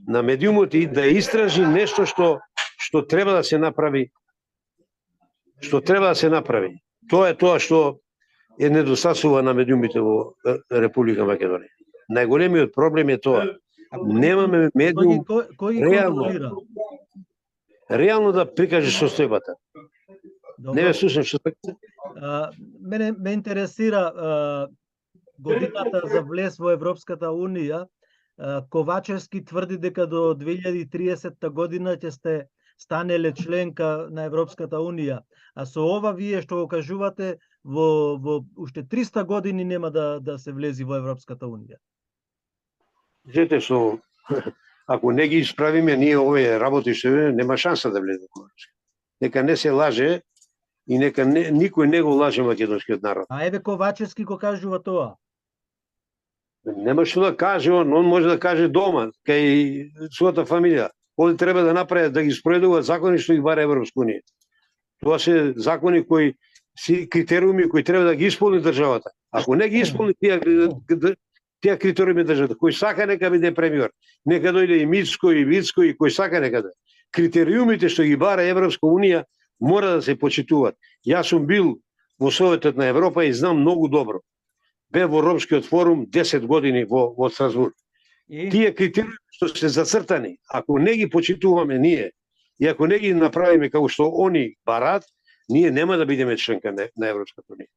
на медиумот и да истражи нешто што треба да се направи. Што треба да се направи. Тоа е тоа што е недостасува на медиумите во Република Македонија. Најголемиот проблем е тоа. Немаме медиум реално да прикаже состојбата. Не ме слушам што мене ме интересира годината за влез во Европската унија. Ковачевски тврди дека до 2030 година ќе станеле членка на Европската унија. А со ова вие што го кажувате во уште 300 години нема да се влези во Европската унија. Знаете што, ако не ги исправиме ние овие работи што нема шанса да влезе во Европска. Нека не се лаже и нека никој не го лаже македонскиот народ. А еве Ковачевски го кажува тоа. Нема што да каже он може да каже дома, кај својата фамилија. Овде треба да направи да ги спроведуваат закони што ги бара Европска унија. Тоа се закони кои си критериуми кои треба да ги исполни државата. Ако не ги исполни Тие критериуми државата. Кој сака нека биде премиер, нека дојде и Мицко и Вицко и кој сака нека да. Критериумите што ги бара Европска унија мора да се почитуваат. Јас сум бил во Советот на Европа и знам многу добро. Бе во Ромскиот форум 10 години во Страсбург. Тие критериуми што се зацртани, ако не ги почитуваме ние и ако не ги направиме како што они барат, ние нема да бидеме членка на Европската унија.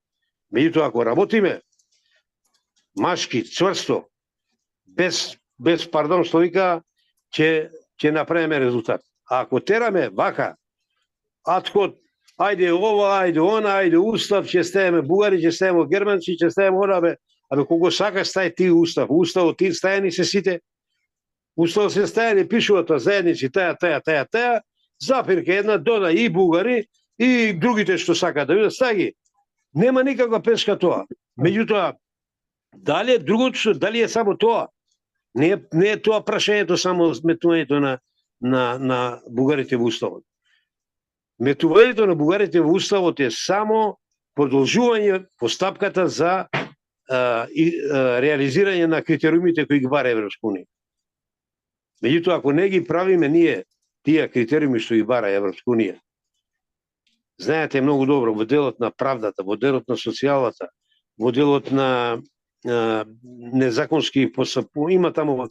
Меѓутоа, ако работиме машки, цврсто, без пардон што вика, ќе направиме резултат. А ако тераме вака, адход, ајде ова, ајде она, ајде устав, ќе ставиме бугари, ќе ставиме германци, ќе ставиме она, абе кого сака стај ти устав, уставот ти стајани се сите. Уставот се стајани пишуваат заедници таа, запирка една дода и бугари и другите што сакаат да видат стаги. Нема никаква пешка тоа. Меѓутоа, дали е само тоа? Не е тоа прашањето само метувањето на бугарите во уставот. Метувањето на бугарите во уставот е само продолжување постапката за реализирање на критериумите кои ги бара Европска унија. Меѓутоа, ако не ги правиме ние тие критериуми што ги бара Европска унија, знаете многу добро, во делот на правдата, во делот на социјалата, во делот на незаконски постапувања, има таму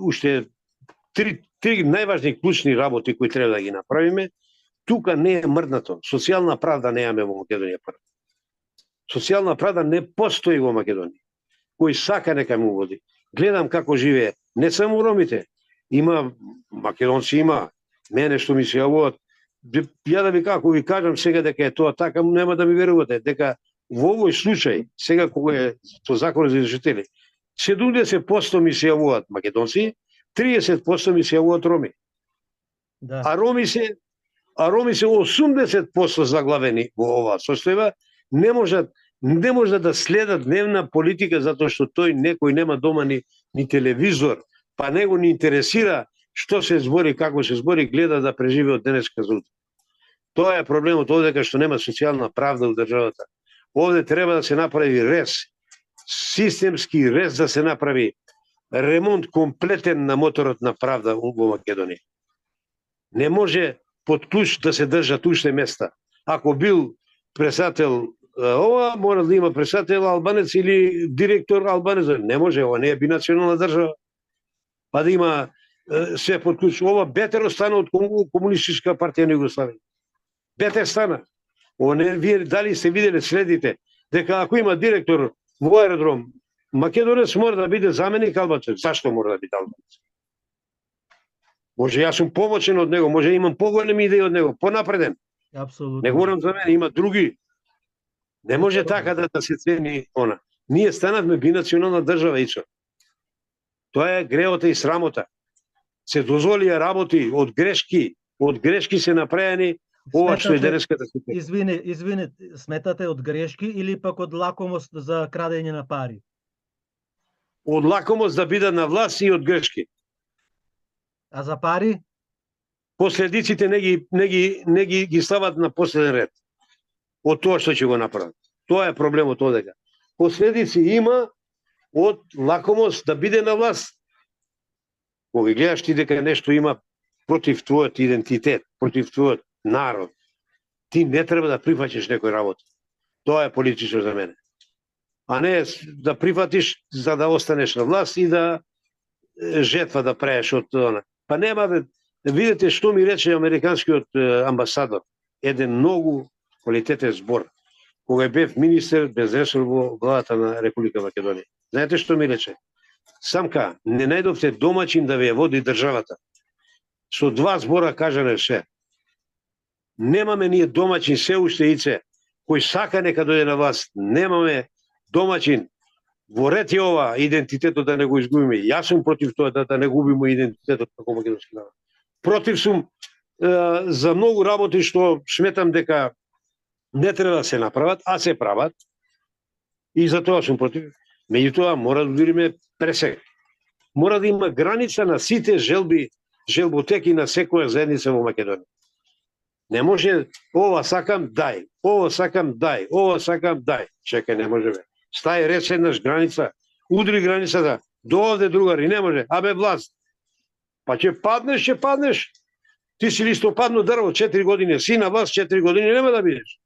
уште три најважни клучни работи кои треба да ги направиме. Тука не е мрднато. Социјална правда немаме во Македонија. Социјална правда не постои во Македонија. Кој сака нека му води. Гледам како живее. Не само ромите. Има македонци, има мене што ми се јавуваат. Ја да ви како ви кажам сега дека е тоа така, нема да ми верувате дека во овој случај, сега кога е со закон за извршители, 70% ми се јавуваат македонци, 30% ми се јавуваат роми. Да. А роми се 80% заглавени во оваа состојба, не можат да следат дневна политика затоа што тој некој нема дома ни телевизор, па него не интересира што се збори, како се збори, гледа да преживе од денеска за утре. Тоа е проблемот овде, што нема социјална правда во државата. Овде треба да се направи рез, системски рез да се направи ремонт комплетен на моторот на правда во Македонија. Не може под клуч да се држат уште места. Ако бил председател ова, мора да има председател албанец или директор албанец. Не може, ова не е бинационална држава. Па да има се под клуч. Ова бетер остана од Комунистичка партија на Југославија. Бетер стана. Ова не, вие дали сте виделе, следите, дека ако има директор во аеродром македонец, мора да биде заменик албанец. Зашто мора да биде албанец? Може јас сум помоćен од него, може имам поголеми идеи од него, понапреден. Апсолутно. Не говорам за мене, има други. Не може така да се цени она. Ние станавме бинационална држава, Ицо. Тоа е греота и срамота. Се дозволија работи од грешки се направени, ова што е денеската ситуација. Извини, сметате од грешки или пак од лакомост за крадење на пари? Од лакомост да бидат на власт и од грешки. А за пари? Последиците не ги стават на последен ред од тоа што ќе го направат. Тоа е проблемот одека. Последици има од лакомост да биде на власт. Кога гледаш ти дека нешто има против твојот идентитет, против твојот народ, ти не треба да прифаќаш некој работа. Тоа е политично за мене. А не да прифатиш за да останеш на власт и да жетва да правиш од тоа. Па нема да видите што ми рече американскиот амбасадор. Еден многу квалитетен збор. Кога бев министер без ресор во владата на Република Македонија. Знаете што ми рече? Самка, не најдовте домаќин да ве води државата. Со 2 збора кажане се. Немаме ние домаќин се уште Ице, кој сака нека дојде на власт. Немаме домаќин. Во ред е ова идентитетот да не го изгубиме. Јас сум против тоа да не губиме идентитетот како македонски народ. Против сум за многу работи што сметам дека не треба да се направат, а се прават. И за тоа сум против. Меѓутоа мора да видиме пресек. Мора да има граница на сите желботеки на секоја заедница во Македонија. Не може ова сакам дај, ова сакам дај, ова сакам дај. Чекај, не може бе. Стај ред еднаш граница. удри границата, до овде другари, не може, абе власт. Па ќе паднеш. Ти си листопадно дрво 4 години, си на власт 4 години, нема да бидеш.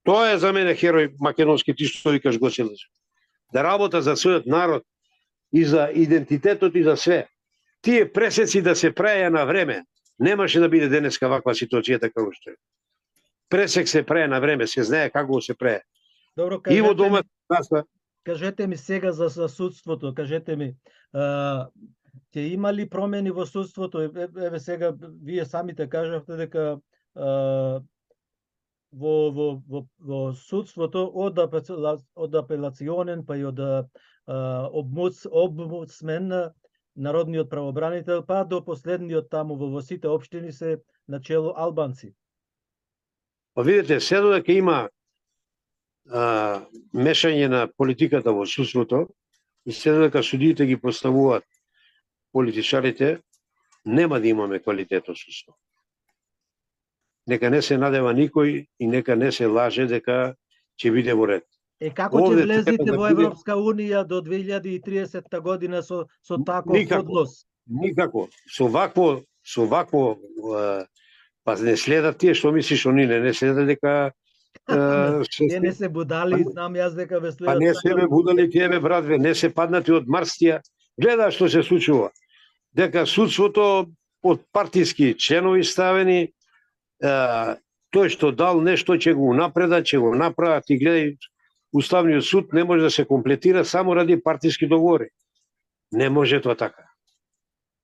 Тоа е за мене херој македонски, ти што викаш Гоце Делчев. Да работа за својот народ и за идентитетот и за све. Тие пресеци да се праја на време, немаше да биде денеска ваква ситуацијата како што е. Пресек се праја на време, се знае како се праја. Добро, И во дома кажете ми сега за судството, кажете ми, ќе има ли промени во судството? Еве сега вие самите кажавте дека во судството од апелационен па и од омбудсмен, народниот правобранител, па до последниот таму во сите општини се начело албанци. Па видите, се додека има мешање на политиката во судството и се додека судиите ги поставуваат политичарите, нема да имаме квалитетно судство. Нека не се надева никој и нека не се лаже дека ќе биде во ред. Како ќе влезете во Европска унија до 2030 година со таков однос? Никако. Со вакво па не следат тие што мислиш они, не следат дека Тие не се будали, знам јас дека ве следат. Па не се бе будали тие бе братве, не се паднати од Марстија. Гледа што се случува. Дека судството од партиски членови ставени, тој што дал нешто ќе го напредат, ќе го направат и гледај, Уставниот суд не може да се комплетира само ради партиски договори. Не може тоа така.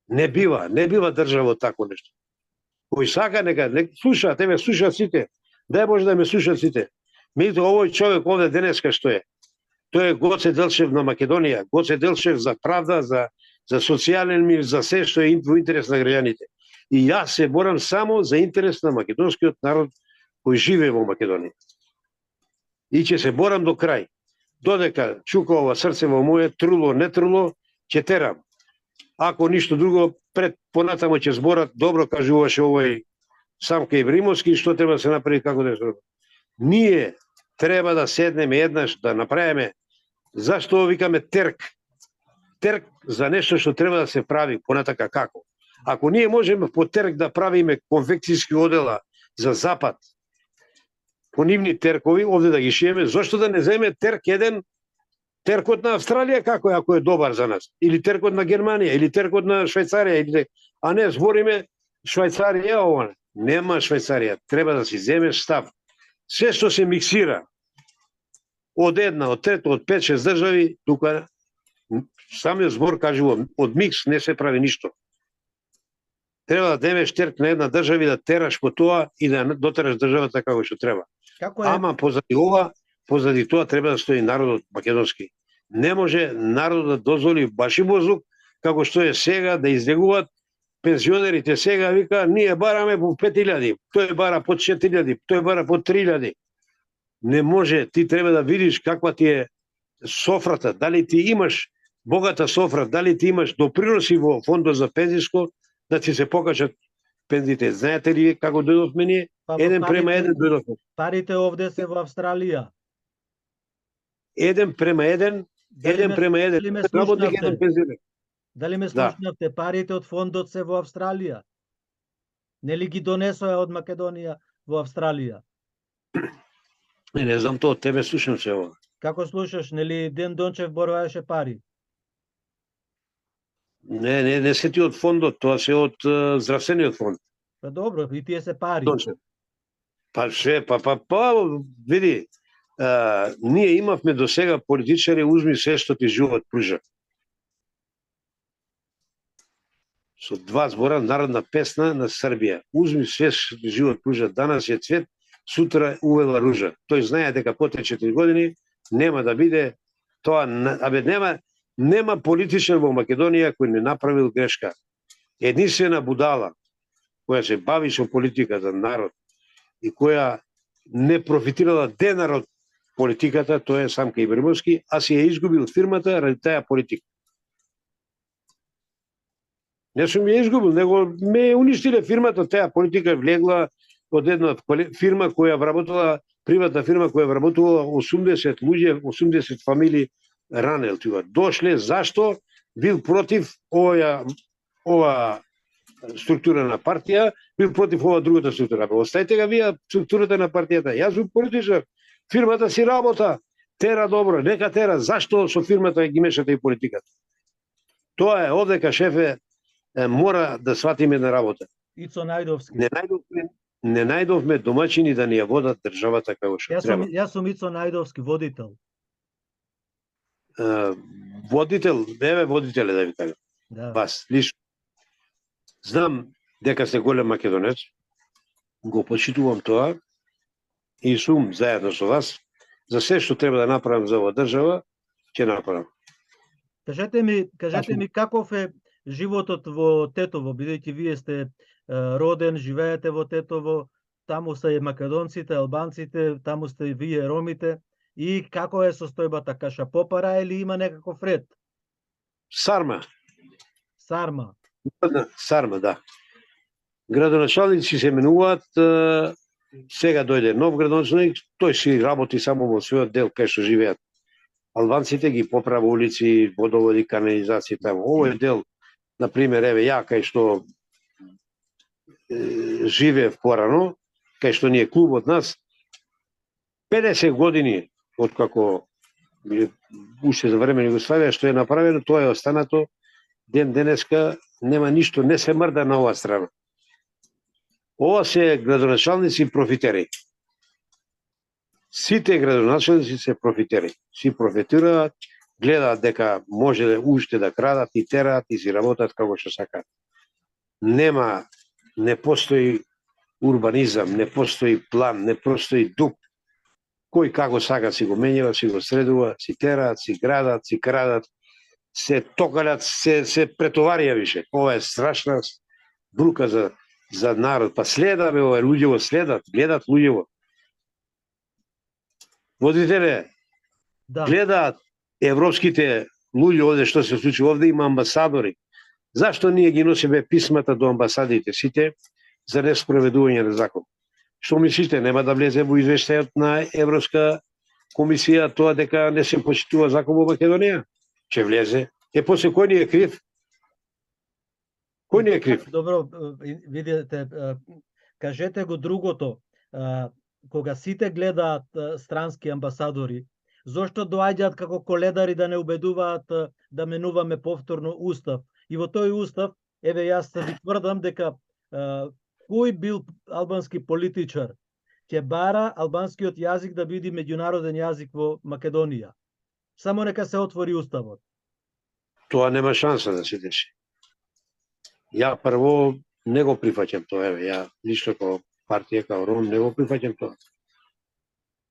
Не бива држава од тако нешто. Кој сака нека слуша, тебе слушаат сите. Дај Боже да ме слушаат сите. Меѓутоа овој човек овде денеска што е? Тој е Гоце Делчев на Македонија, Гоце Делчев за правда, за социјален мир, за се што е во интерес на граѓаните. И јас се борам само за интерес на македонскиот народ кој живее во Македонија. И ќе се борам до крај. Додека чука ова срце во моје, труло, не труло, ќе терам. Ако ништо друго, понатамо ќе зборат, добро кажуваше овој Самка Ибримовски, што треба да се направи, како да се направи. Ние треба да седнеме еднаш, да направиме, зашто викаме терк. Терк за нешто што треба да се прави, понатака како. Ако ние можеме по терк да правиме конфекцијски одела за Запад, по нивни теркови, овде да ги шиеме, зашто да не земе терк еден, теркот на Австралија како е, ако е добар за нас, или теркот на Германија, или теркот на Швајцарија, а не збориме Швајцарија, ова. Нема Швајцарија, треба да си земеш став. Се што се миксира од една, од трета, од 5-6 држави, тука самиот збор кажува, од микс не се прави ништо. Треба да демеш терк на една држава и да тераш по тоа и да дотераш државата како што треба. Ама позади тоа треба да стои народот македонски. Не може народот да дозволи башибозлук, како што е сега, да излегуваат пензионерите сега, вика, ние бараме по 5000, тој бара по 4000, тој бара по 3000. Не може, ти треба да видиш каква ти е софрата, дали ти имаш богата софра, дали ти имаш доприноси во фондот за пензиско, да ти се покажат пензите. Знаете ли како дојдовме ние? Еден према еден дојдовме. Парите овде се во Австралија. Еден према еден. Работник еден пензионер. Дали ме слушнавте? Парите од фондот се во Австралија. Нели ги донесоа од Македонија во Австралија? Не знам тоа, тебе слушам се ова. Како слушаш? Нели Ден Дончев боруваше пари? Не се ти од фондот, тоа се од здравствениот фонд. Па добро, и тие се пари. Дончев. Види, ние имавме до сега политичари, узми се што ти живот пружа. Со два збора народна песна на Србија. Узми све што ти живот пружа, данас е цвет, сутра увела ружа. Тој знае дека потече 4 години нема да биде тоа, нема политичар во Македонија кој не направил грешка. Единствена будала која се бави со политиката народ и која не профитирала денар од политиката, тоа е Самка Ибримовски, а си ја изгубил фирмата ради таа политика. Не сум ја изгубил, него ме уништиле фирмата, таа политика влегла од една фирма која вработила, приватна фирма која вработувала 80 луѓе, 80 фамилии Ранел тоа. Дошле зашто бил против ова структура на партија, бил против ова другата структура. Оставите га вие структурата на партијата. Јас сум политичар. Фирмата си работа, тера добро, нека тера. Зашто со фирмата ги мешате и политиката? Тоа е овдека шефе мора да сватиме на работа. Ицо Најдовски. Не најдовме домаќини да ни ја водат државата како што треба. Јас сум Ицо Најдовски, водител. Водител, водителе да ви кажам. Да. Вас, лично. Знам дека сте голем македонец, го почитувам тоа и сум заедно со вас. За се што треба да направам за оваа држава, ќе направам. Кажете ми каков е животот во Тетово, бидејќи вие сте роден, живеете во Тетово, таму се и македонците, албанците, таму сте и вие ромите, и како е состојбата, каша попара или има некаков ред? Сарма, да. Градоначалници се менуваат, сега дојде нов градоначалник, тој си работи само во својот дел кај што живеат. Албанците ги поправа улици, водоводи, канализација таму. Овој дел, на пример, еве ја кај што живеев порано, кај што ни е клубот нас, 50 години откако уште за време Југославија што е направено, тоа е останато. Ден денеска нема ништо, не се мрда на оваа страна. Ова се градоначалници профитери. Сите градоначалници се профитери. Си профитираат, гледаат дека може уште да крадат и тераат и си работат како што сакаат. Не постои урбанизам, не постои план, не постои дух. Кој како сака си го менјава, си го средува, си тераат, си градат, си крадат, се токалят, се претоварија више. Ова е страшна брука за народ. Па следа, бе, ова луѓево следат, гледат луѓево. Водителе, Да. гледаат европските луѓе овде што се случи. Овде има амбасадори. Зашто ние ги носиме писмата до амбасадите сите за неспроведување на закон? Што мислите, нема да влезе во извештајот на Европска комисија тоа дека не се почитува закон во Македонија? Ќе влезе. После кој ни е крив? Кој ни е крив? Добро, видите, кажете го другото. Кога сите гледаат странски амбасадори, зошто доаѓаат како коледари да не убедуваат да менуваме повторно устав? И во тој устав, еве јас ви тврдам дека кој бил албански политичар ќе бара албанскиот јазик да биде меѓународен јазик во Македонија. Само нека се отвори уставот. Тоа нема шанса да се деши. Ја прво не го прифаќам тоа, еве, ја лично како партија, како Ром, не го прифаќам тоа.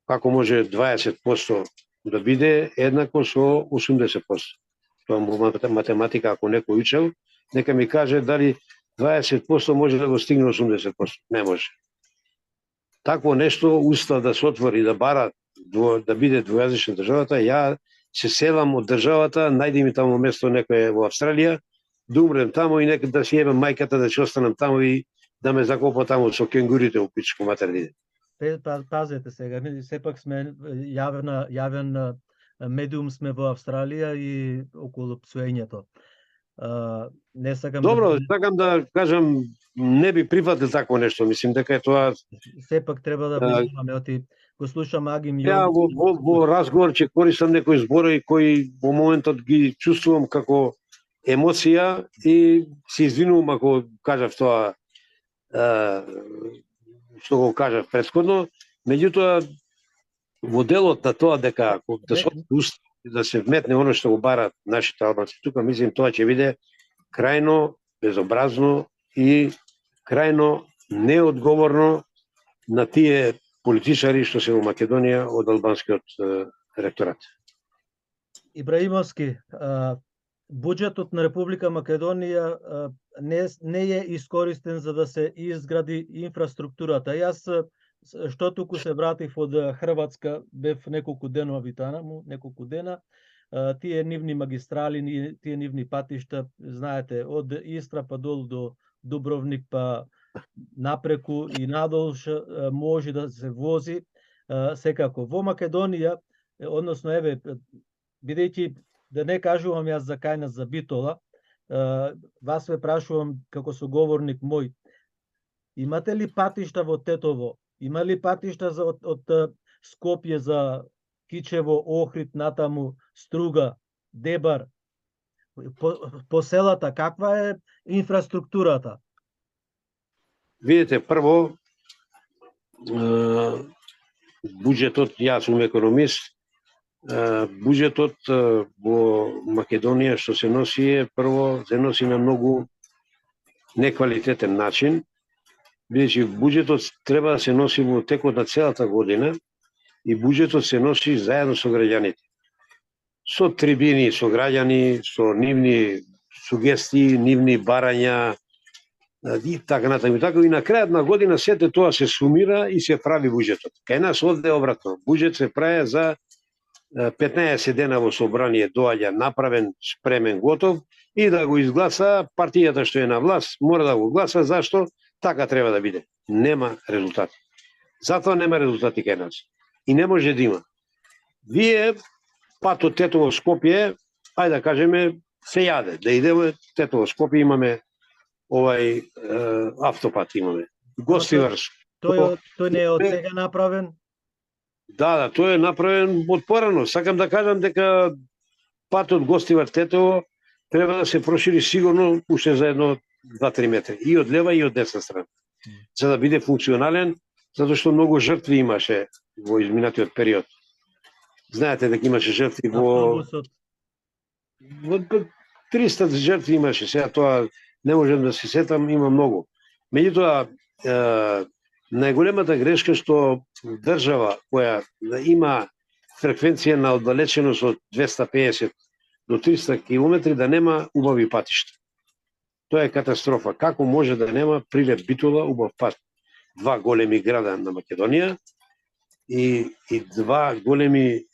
Како може 20% да биде еднакво со 80%? Тоа математика, ако некој учел, нека ми каже дали 20% може да го стигне 80%. Не може. Такво нешто, устав да се отвори, да бара, да биде двојазична државата, ја се селам од државата, најди ми таму место некој во Австралија, да умрем таму и нека да си ебам мајката, да ќе останам таму и да ме закопа таму со кенгурите у пичко матер. Пазете сега, сепак сме јавен медиум сме во Австралија и околу псуењето. Не сакам. Добро, сакам да кажам, не би прифатил такво нешто, мислим дека е тоа. Сепак треба да внимаваме, оти го слушам Агим Јович. Ја во разговор ќе користам некои зборови кои во моментот ги чувствувам како емоција и се извинувам ако кажав тоа што го кажав претходно, меѓутоа во делот на тоа дека да се вметне оно што го барат нашите албанци тука, мислим тоа ќе биде крајно безобразно и крајно неодговорно на тие политичари што се во Македонија од албанскиот ректорат. Ибраимовски, буџетот на Република Македонија не е искористен за да се изгради инфраструктурата. Јас што туку се вратив од Хрватска, бев неколку денови таму, неколку дена, тие нивни магистрали, тие нивни патишта, знаете, од Истра па долу до Дубровник, па напреку и надолу може да се вози секако. Во Македонија, односно еве бидејќи да не кажувам јас за кај нас за Битола, вас ве прашувам како соговорник мој, имате ли патишта во Тетово? Има ли патишта од Скопје за Кичево, Охрид, натаму, Струга, Дебар? По селата, каква е инфраструктурата? Видите, прво, буџетот, јас сум економист, буџетот во Македонија што се носи е, прво, се носи на многу неквалитетен начин, бидејќи буџетот треба да се носи во текот на целата година и буџетот се носи заедно со граѓаните. Со трибини, со граѓани, со нивни сугестии, нивни барања и така натаму. И на крајот на година сете тоа се сумира и се прави буџетот. Кај нас овде обратно. Буџет се прави за 15 дена во собрание, доаѓа направен, спремен, готов и да го изгласа партијата што е на власт, мора да го гласа, зашто така треба да биде. Нема резултати. Затоа нема резултати кај нас. И не може да има. Вие патот Тетово Скопје, ајде да кажеме, се јаде. Да идеме Тетово Скопје, имаме автопат имаме. Гостивар. Тој не е од сега направен? Да, тој е направен од порано. Сакам да кажам дека патот Гостивар Тетово треба да се прошири сигурно уште за едно 2-3 метри. И од лева и од десна страна. За да биде функционален, затоа што многу жртви имаше во изминатиот период. Знаете дека имаше жртви во 300 жртви имаше, сега тоа не можем да се сетам, има многу. Меѓутоа, најголемата грешка што држава која има фреквенција на оддалеченост од 250 до 300 км да нема убави патишта. Тоа е катастрофа. Како може да нема Прилеп Битола убав пат? Два големи града на Македонија и два големи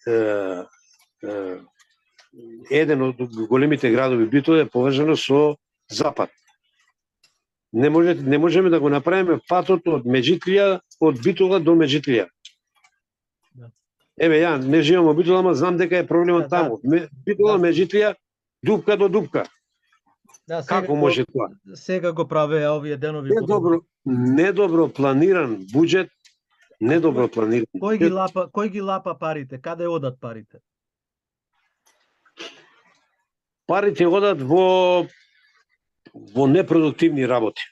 еден од големите градови Битола е поврзано со запад. Не можеме да го направиме патот од Меджитлија, од Битола до Меджитлија. Еве, ја не живеам во Битола, ама знам дека е проблемот таму. Битола, Меджитлија, дупка до дупка. Како може тоа? Сега го правеа овие денови. Недобро планиран буџет, недобро планиран. Кој ги лапа парите? Каде одат парите? Парите одат во непродуктивни работи.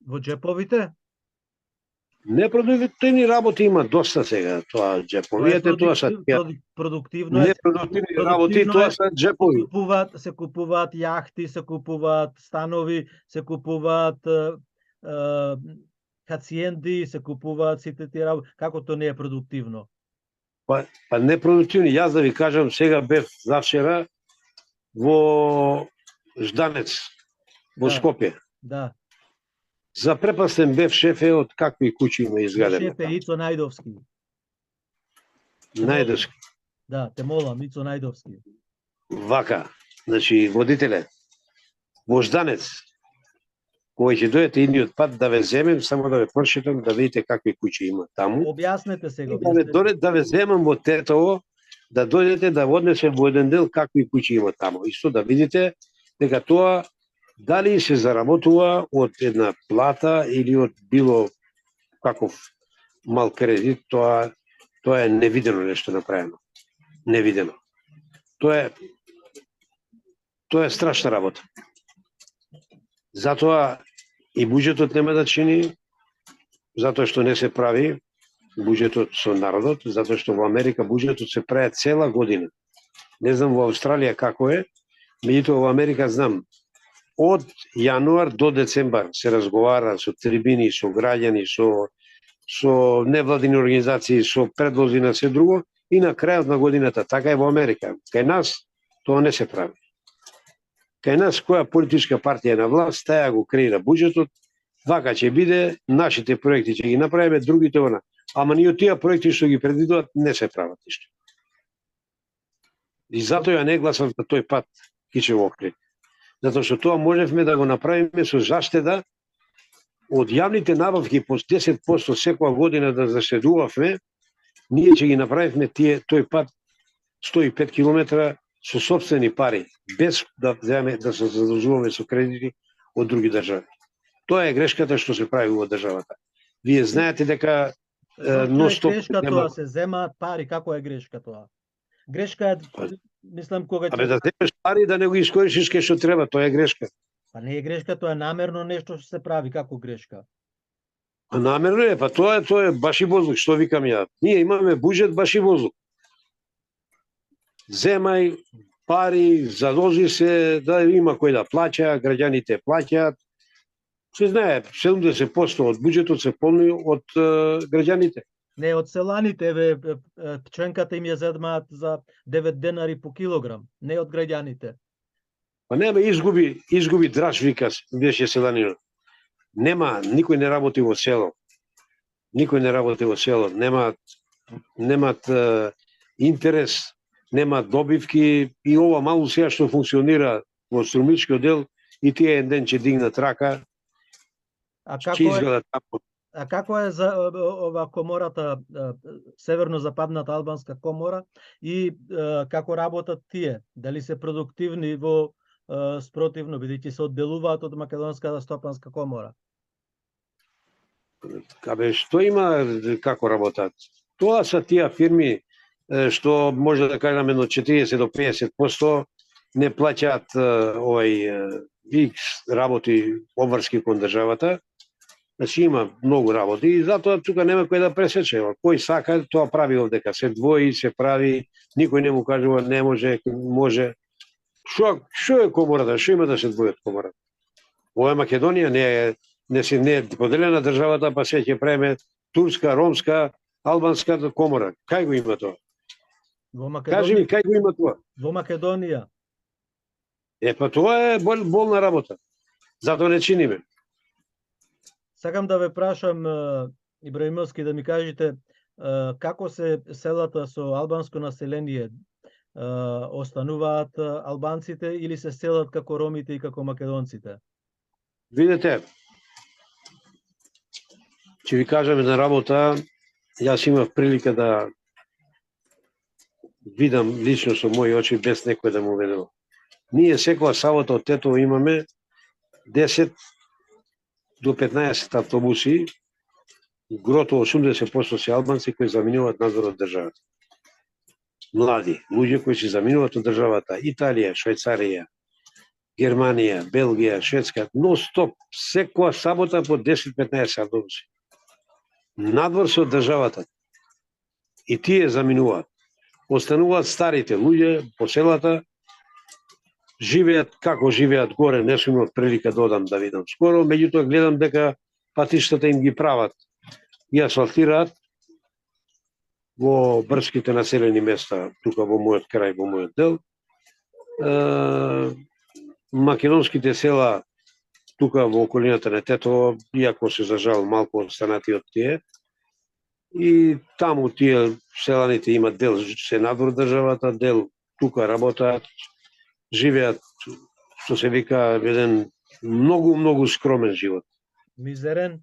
Во джеповите? Непродуктивни работи има доста сега, тоа джеповите, тоа се продуктивно. Непродуктивни работи, тоа се джепови. Се купуваат јахти, се купуваат станови, се купуваат хациенди, се купуваат сите тие работи. Како тоа не е продуктивно? Па непродуктивни, јас да ви кажам, сега бев завчера во Жданец, во Скопје. Да. Запрепастен бев шефе од какви куќи има изградени. Шефе Ицо Најдовски. Најдовски. Да, те молам, Ицо Најдовски. Вака, значи водителе, во Жданец, кој ќе дојдете идниот пат да ве земем, само да ве прошетам, да видите какви куќи има таму. Објаснете сега. Да ве земам во Тетово, да дојдете да однесем во еден дел какви куќи има таму. Исто да видите дека тоа дали се заработува од една плата или од било каков мал кредит, тоа е невидено нешто направено. Невидено. Тоа е страшна работа. Затоа и буџетот нема да чини, затоа што не се прави буџетот со народот, затоа што во Америка буџетот се прави цела година. Не знам во Австралија како е, меѓутоа во Америка знам. Од јануар до децембар се разговара со трибини, со граѓани, со невладини организации, со предлози на се друго и на крајот на годината. Така е во Америка. Кај нас тоа не се прави. Кај нас која политичка партија на власт, таја го креира буџетот, вака ќе биде, нашите проекти ќе ги направиме, другите она. Ама ни од тие проекти што ги предвидуваат не се прават ништо. И затоа ја не гласам за тој пат Кичево Охрид. Затоа што тоа можевме да го направиме со заштеда од јавните набавки по 10% секоја година да заштедувавме, ние ќе ги направивме тој пат 105 километра со сопствени пари, без да земеме да се задржуваме со кредити од други држави. Тоа е грешката што се прави во државата. Вие знаете дека Зошто е ностоп грешка тоа, се земаат пари, како е грешка тоа? Грешка е, мислам, кога Абе да земеш пари да не го искористиш кај што треба, тоа е грешка. Па не е грешка, тоа е намерно нешто што се прави, како грешка? А намерно е, па тоа е баш и воздух, што викам ја. Ние имаме буџет баш и воздух. Земај пари, задолжи се да има кој да плаќа, граѓаните плаќаат. Се знае, 70% од буџетот се полни од граѓаните. Не, од селаните, пченката им ја зедмаат за 9 денари по килограм, не од граѓаните. Па нема, изгуби драж, вика, беше селанинот. Нема, никој не работи во село. Никој не работи во село. Немат интерес, немат добивки и ова малу сега што функционира во струмичкиот дел и тие еден ден ќе дигнат рака. А како е за ова комората, северно-западната албанска комора и како работат тие? Дали се продуктивни во спротивно, бидејќи се одделуваат од Македонската стопанска комора? Кабе, што има, како работат? Тоа се тие фирми што може да кажеме од 40 до 50% не плаќаат X работи обврски кон државата. Значи има многу работи и затоа тука нема кој да пресече. Кој сака, тоа прави овдека. Се двои, се прави, никој не му кажува не може, може. Што е комората? Што има да се двои од комората? Ова е Македонија, не е поделена државата, па се ќе преме турска, ромска, албанска комора. Кај го има тоа? Кажи ми, кај го има тоа? Во Македонија. Па тоа е болна работа. Затоа не чиниме. Сакам да ве прашам, Ибраимовски, да ми кажете како се селата со албанско население, остануваат албанците или се селат како ромите и како македонците? Видете, ќе ви кажам една работа, јас имав прилика да видам лично со мои очи без некој да му ведува. Ние секоја сабота од Тетово имаме 10 до 15 автобуси, грото 80% се албанци кои заминуваат надвор од државата. Млади, луѓе кои се заминуваат од државата, Италија, Швајцарија, Германија, Белгија, Шведска, нон-стоп, секоја сабота по 10-15 автобуси. Надвор се од државата. И тие заминуваат. Остануваат старите луѓе по селата, живеат како живеат горе, не сум имал прилика да одам да видам скоро, меѓутоа гледам дека патиштата им ги прават и асфалтираат во брските населени места, тука во мојот крај, во мојот дел. Македонските села тука во околината на Тетово, иако се за жал малку останати од тие, и таму тие селаните имат дел се надвор државата, дел тука работаат, живеат, што се вика, еден многу скромен живот. Мизерен?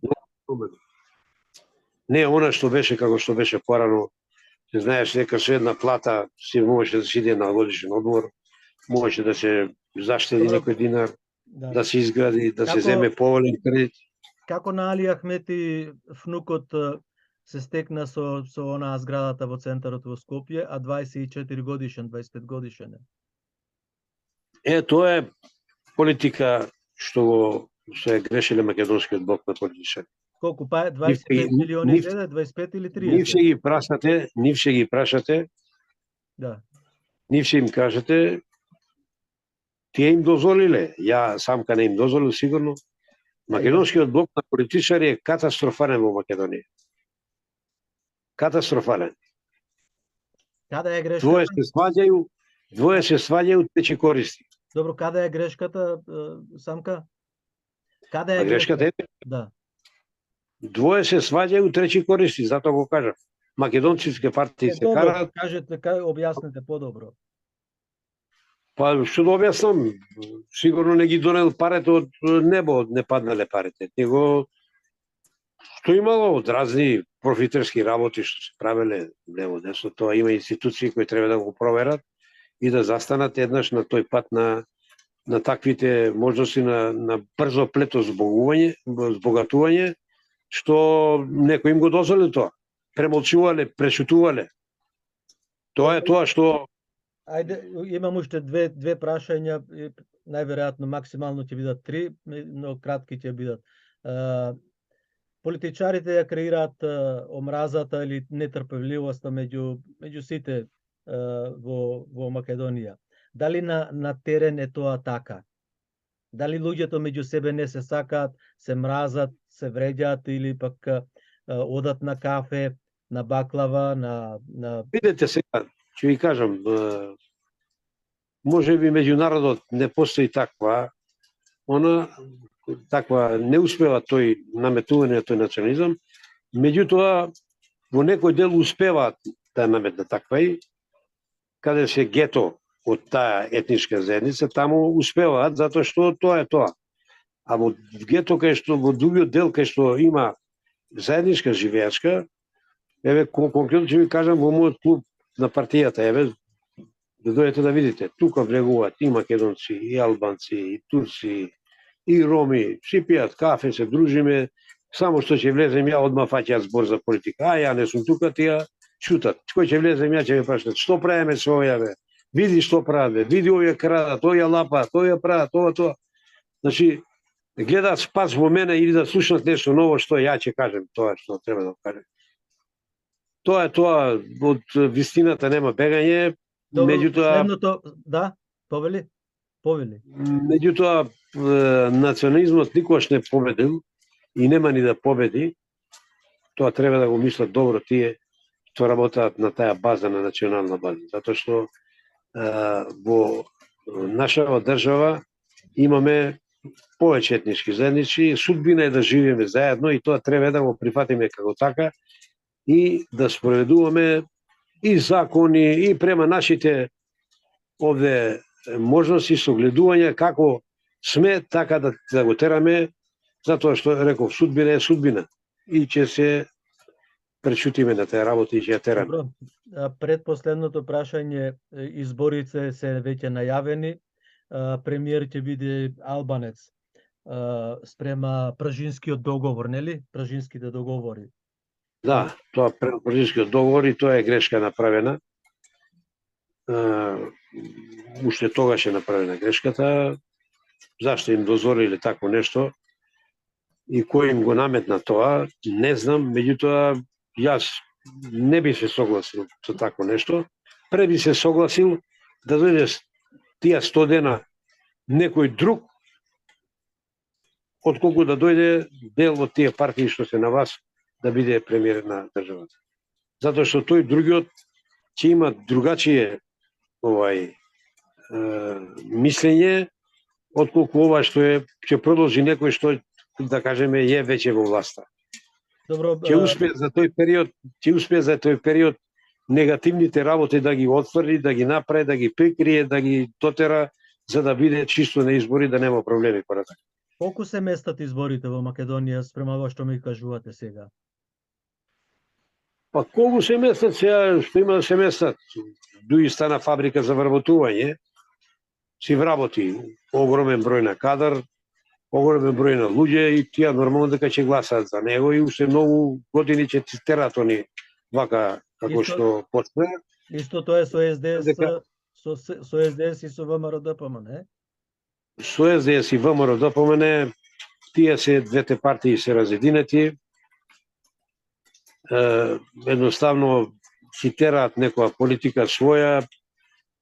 Не она што беше како што беше порано. Се знаеш дека со една плата си можеше да се иде на годишен одмор, можеше да се заштеди некој динар, да се изгради, да се земе поволен кредит. Како на Али Ахмети внукот се стекна со онаа зградата во центарот во Скопје, а 24 годишен, 25 годишен е? Тоа е политика што се грешиле македонскиот блок на политичари. Колку па 25 милиони зеде, 25 или 30? Нив ще ги прашате. Да. Нив ще им кажете, тие им дозволиле. Ја самка не им дозволил сигурно. Македонскиот блок на политичари е катастрофален во Македонија. Катастрофален. Каде е грешката? Двое се сваѓају, тече користи. Добро, каде е грешката, самка? Каде е грешката? Да. Двое се сваѓају, трети користи, затоа го кажав. Македонците партии се караат. Кажете, објаснете подобро. Па што да објаснам, сигурно не ги донел парите од небо, не паднале парите. Него што имало од разни профитерски работи што се правеле лево десно, тоа има институции кои треба да го проверат и да застанат еднаш на тој пат на таквите можности на брзо плето збогатување, што некој им го дозволи тоа. Премолчувале, прешутувале. Тоа е тоа што... Ајде, имам уште две прашања, најверојатно максимално ќе бидат 3, но кратки ќе бидат. Политичарите ја креираат омразата или нетрпеливоста меѓу сите во Македонија. Дали на терен е тоа така? Дали луѓето меѓу себе не се сакаат, се мразат, се вреѓаат или пак одат на кафе, на баклава, на... Видете сега, ќе ви кажам, може би меѓу народот не постои таква не успева тој наметување тој национализам, меѓутоа во некој дел успеваат да наметнат таква и каде се гето од таа етничка заедница, таму успеваат затоа што тоа е тоа. А во гето кај што во другиот дел кај што има заедничка живеачка, еве конкретно ќе ви кажам во мојот клуб на партијата, еве да дојдете да видите, тука влегуваат и македонци, и албанци, и турци, и роми, си пијат кафе, се дружиме, само што ќе влезем ја одма фаќаат збор за политика. А ја не сум тука, тие чутат. Кој ќе влезем ја ќе ме прашат, што правиме со овие бе? Види што правиме, види овие крадат, овие лапаат, овие прават, тоа. Значи, гледаат спас во мене или да слушнат нешто ново што ја ќе кажем, тоа што треба да кажем. Тоа е тоа, од вистината нема бегање, меѓутоа... Следното, да, повели. Меѓутоа, национализмот никогаш не победил и нема ни да победи. Тоа треба да го мислат добро тие што работаат на таа база, на национална база. Затоа што во нашава држава имаме повеќе етнички заедници, судбина е да живееме заедно и тоа треба да го прифатиме како така и да спроведуваме и закони и према нашите овде можности согледување како сме така да го тераме, затоа што реков судбина е судбина и ќе се пречутиме на таа работа и ќе ја тераме. Добро. Предпоследното прашање, изборите се веќе најавени, премиер ќе биде албанец, спрема Пражинскиот договор, нели? Пражинските договори. Да, тоа Пражинскиот договор и тоа е грешка направена. Уште тогаш е направена грешката. Зашто им дозволиле тако нешто и кој им го наметна тоа, не знам, меѓутоа јас не би се согласил со тако нешто. Пред би се согласил да дојде тие 100 дена некој друг, отколку да дојде дел од тие партии што се на вас да биде премиер на државата. Затоа што тој другиот ќе има другачие мислење, отколку ова што ќе продолжи некој што, да кажеме, е веќе во власта. Добро, ќе успее за тој период негативните работи да ги отфрли, да ги направи, да ги прикрие, да ги дотера, за да биде чисто на избори, да нема проблеми понатака. Колку се местат изборите во Македонија спрема ова што ми кажувате сега? Па колку се местат сега, што има да се местат? Дуи стана фабрика за вработување, си вработи огромен број на кадар, огромен број на луѓе и тие нормално дека ќе гласаат за него и уште многу години ќе терат они вака како што почне. Исто тоа е со СДС, со СДС и со ВМРО ДПМН, Со СДС и ВМРО ДПМН, тие се двете партии се разединети. Едноставно си тераат некоја политика своја,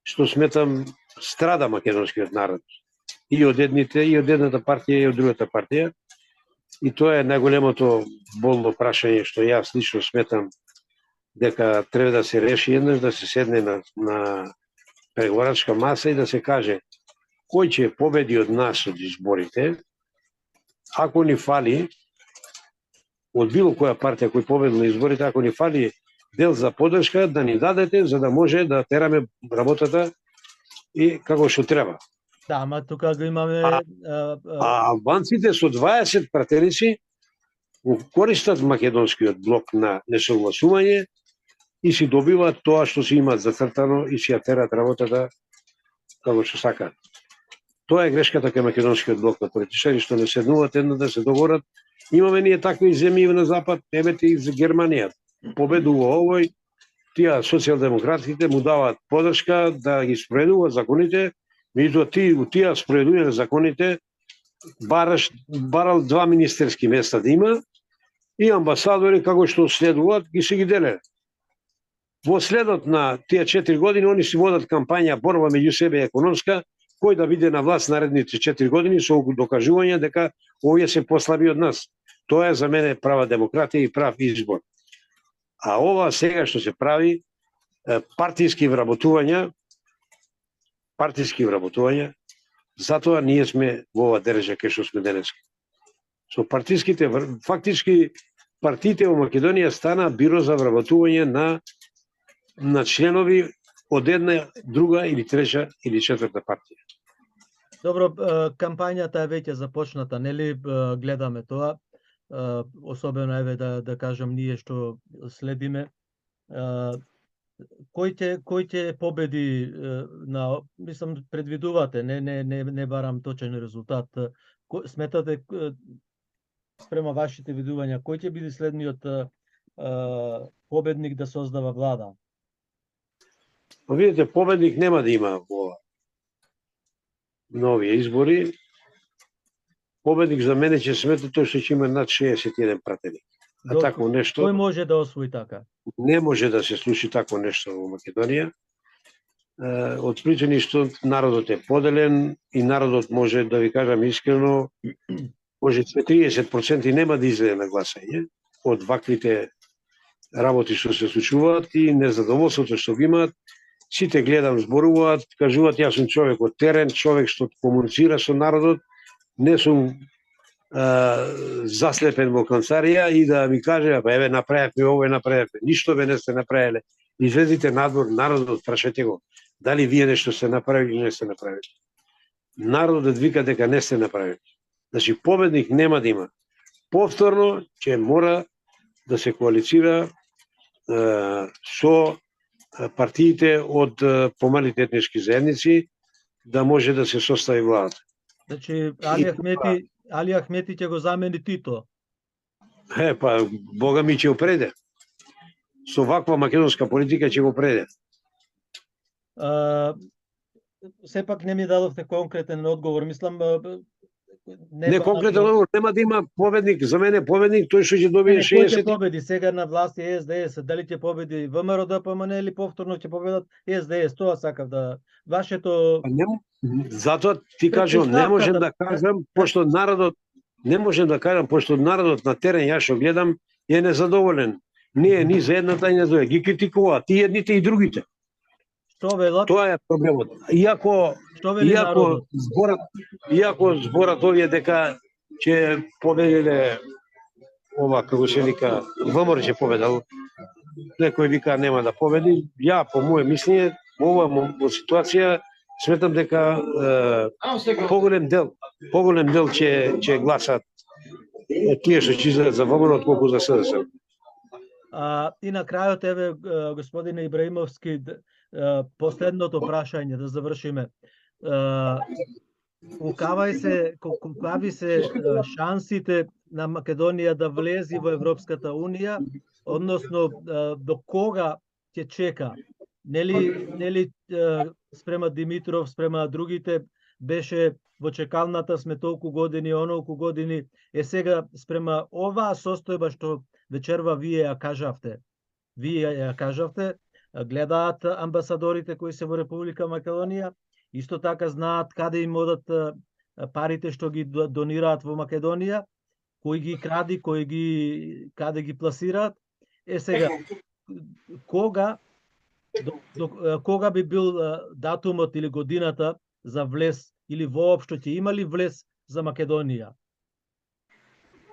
што сметам страда македонскиот народ. И од едната партија и од другата партија. И тоа е најголемото болно прашање што јас лично сметам дека треба да се реши еднаш, да се седне на преговарачка маса и да се каже кој ќе победи од нас од изборите, ако ни фали од било која партија кој победи на изборите, ако ни фали дел за поддршка, да ни дадете за да може да тераме работата и како што треба. Да, ама тука го имаме... албанците со 20 пратеници користат македонскиот блок на несогласување и си добиваат тоа што си имаат зацртано и си ја терат работата како што сакаат. Тоа е грешката кај македонскиот блок на политичари, што не седнуваат едно да се договорат. Имаме ние такви земји на запад, ебете и за Германија. Победува овој, тие социјалдемократите му даваат подршка да ги спроведуваат законите, меѓутоа ти у тие спроведување на законите барал 2 министерски места да има и амбасадори како што следуваат ги се ги деле. Во следот на тие 4 години они си водат кампања борба меѓу себе економска, кој да биде на власт наредните 4 години со докажување дека овие се послаби од нас. Тоа е за мене права демократија и прав избор. А ова сега што се прави, партиски вработувања, затоа ние сме во ова држа кај што сме денес. Со партиските, фактички партиите во Македонија стана биро за вработување на членови од една, друга или трета или четврта партија. Добро, кампањата е веќе започната, нели гледаме тоа, особено еве да кажам ние што следиме. Кој ќе победи на, мислам, предвидувате, не барам точен резултат. Сметате спрема вашите видувања, кој ќе биде следниот победник да создава влада? Видите, победник нема да има во нови избори. Победник за мене ќе смета тој што ќе има над 61 пратеник. А тако нешто... Кој може да освои така? Не може да се случи тако нешто во Македонија. Од причини што народот е поделен и народот може, да ви кажам искрено, може 30% нема да излезе на гласање од ваквите работи што се случуваат и незадоволството што ги имаат. Сите гледам зборуваат, кажуваат јас сум човек од терен, човек што комуницира со народот, не сум заслепен во канцарија и да ми каже, еве направивме ово, направивме. Ништо бе не сте направиле. Излезите надвор, народот, прашајте го, дали вие нешто сте направили или не сте направили. Народот вика дека не сте направили. Значи, победник нема да има. Повторно, ќе мора да се коалицира со партиите од помалите етнички заедници, да може да се состави владата. Значи, Али Ахмети ќе го замени Тито? Бога ми ќе опреде. Со ваква македонска политика ќе го преде. Сепак не ми дадовте конкретен одговор. Мислам, не конкретен одговор, нема да има победник. За мене победник тој што ќе добие 60. Кој ќе победи сега на власт е СДС? Дали ќе победи ВМРО ДПМН или повторно ќе победат СДС? Тоа сакав да... Вашето... Затоа ти кажам, не можем да кажам, пошто народот, пошто народот на терен, јас што гледам, е незадоволен. Не е ни за едната и не за ги критикуваат и едните и другите. Што велат? Тоа е проблемот. Иако зборат овие дека ќе победиле ова, како се вика, ВМРО ќе победал, некој вика нема да победи. Ја, по моје мислење, во ситуација, сметам дека поголем дел ќе гласат тие што ќе излезат за ВМРО отколку за СДС. И на крајот, еве, господине Ибраимовски, последното прашање, да завршиме. Какви се шансите на Македонија да влези во Европската Унија, односно до кога ќе чека? Нели спрема Димитров, спрема другите, беше во чекалната, сме толку години, онолку години, сега спрема оваа состојба што вечерва вие ја кажавте, гледаат амбасадорите кои се во Република Македонија, исто така знаат каде им одат парите што ги донираат во Македонија, кој ги кради, каде ги пласираат. Сега, кога би бил датумот или годината за влез, или воопшто ќе има ли влез за Македонија?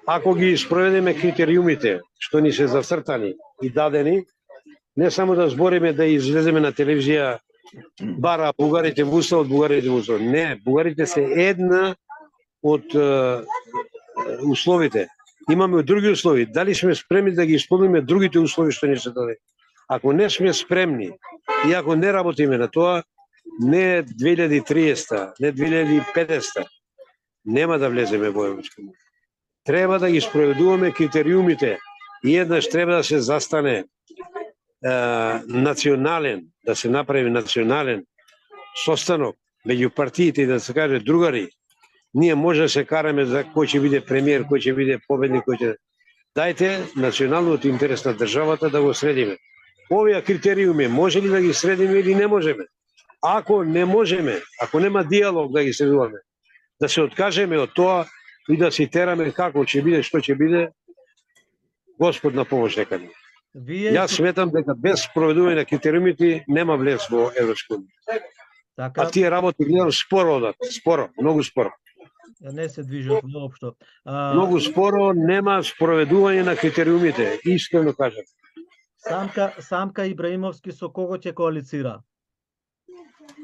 Ако ги спроведеме критериумите што ни се зацртани и дадени, не само да збориме да излеземе на телевизија бара бугарите во уставот, Не, бугарите се една од условите. имаме други услови. Дали сме спремни да ги исполниме другите услови што ни се даде? Ако не сме спремни и ако не работиме на тоа, не 2030, не 2050, нема да влеземе во Европска унија. Треба да ги спроведуваме критериумите и еднаш треба да се застане национален, да се направи национален состанок меѓу партиите и да се каже другари, ние може да се караме за кој ќе биде премиер, кој ќе биде победник, кој ќе... Дајте националниот интерес на државата да го средиме. Овие критериуми може ли да ги средиме или не можеме? Ако не можеме, ако нема диалог да ги средуваме, да се откажеме од тоа и да си тераме како ќе биде, што ќе биде, Господ на помош нека ни. Јас сметам дека без проведување на критериумите нема влез во Европска унија. Така, А тие работи гледам споро одат, споро, многу споро. не се движат воопшто. Многу споро, нема спроведување на критериумите, искрено кажам. Самка Ибраимовски со кого ќе коалицира?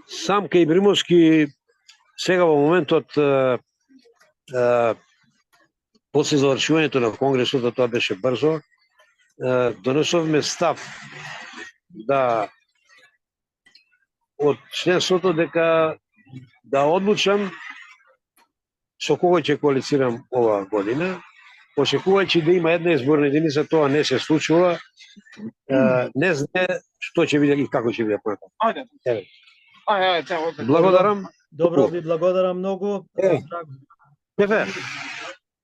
Самка Ибраимовски сега во моментот после завршувањето на конгресот, тоа беше брзо, донесовме став да од членството дека да одлучам со кого ќе коалицирам ова година, очекувајќи да има една изборна единица, тоа не се случува. Не знае што ќе биде и како ќе биде понатаму. Благодарам. Добро, ви благодарам многу. Шефе,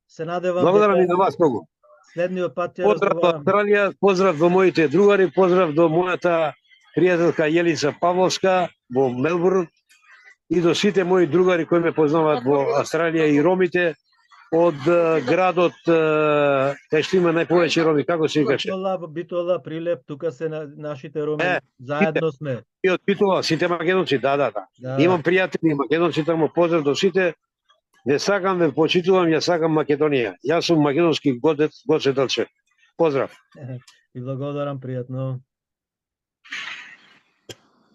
Се надевам благодарам и на вас многу. следниот пат ќе Поздрав до разговарам. Австралија, поздрав до моите другари, поздрав до мојата пријателка Јелица Павловска во Мелбурн и до сите мои другари кои ме познаваат во Австралија и ромите од градот кај што има најповеќе роми, како се викаше? Битола, Прилеп, тука се нашите роми, заедно сме. И од Битола, сите македонци, да. Имам пријатели македонци таму, поздрав до сите. Не сакам, ве почитувам, ја сакам Македонија. Јас сум македонски Гоце Делчев. Поздрав. И благодарам, пријатно.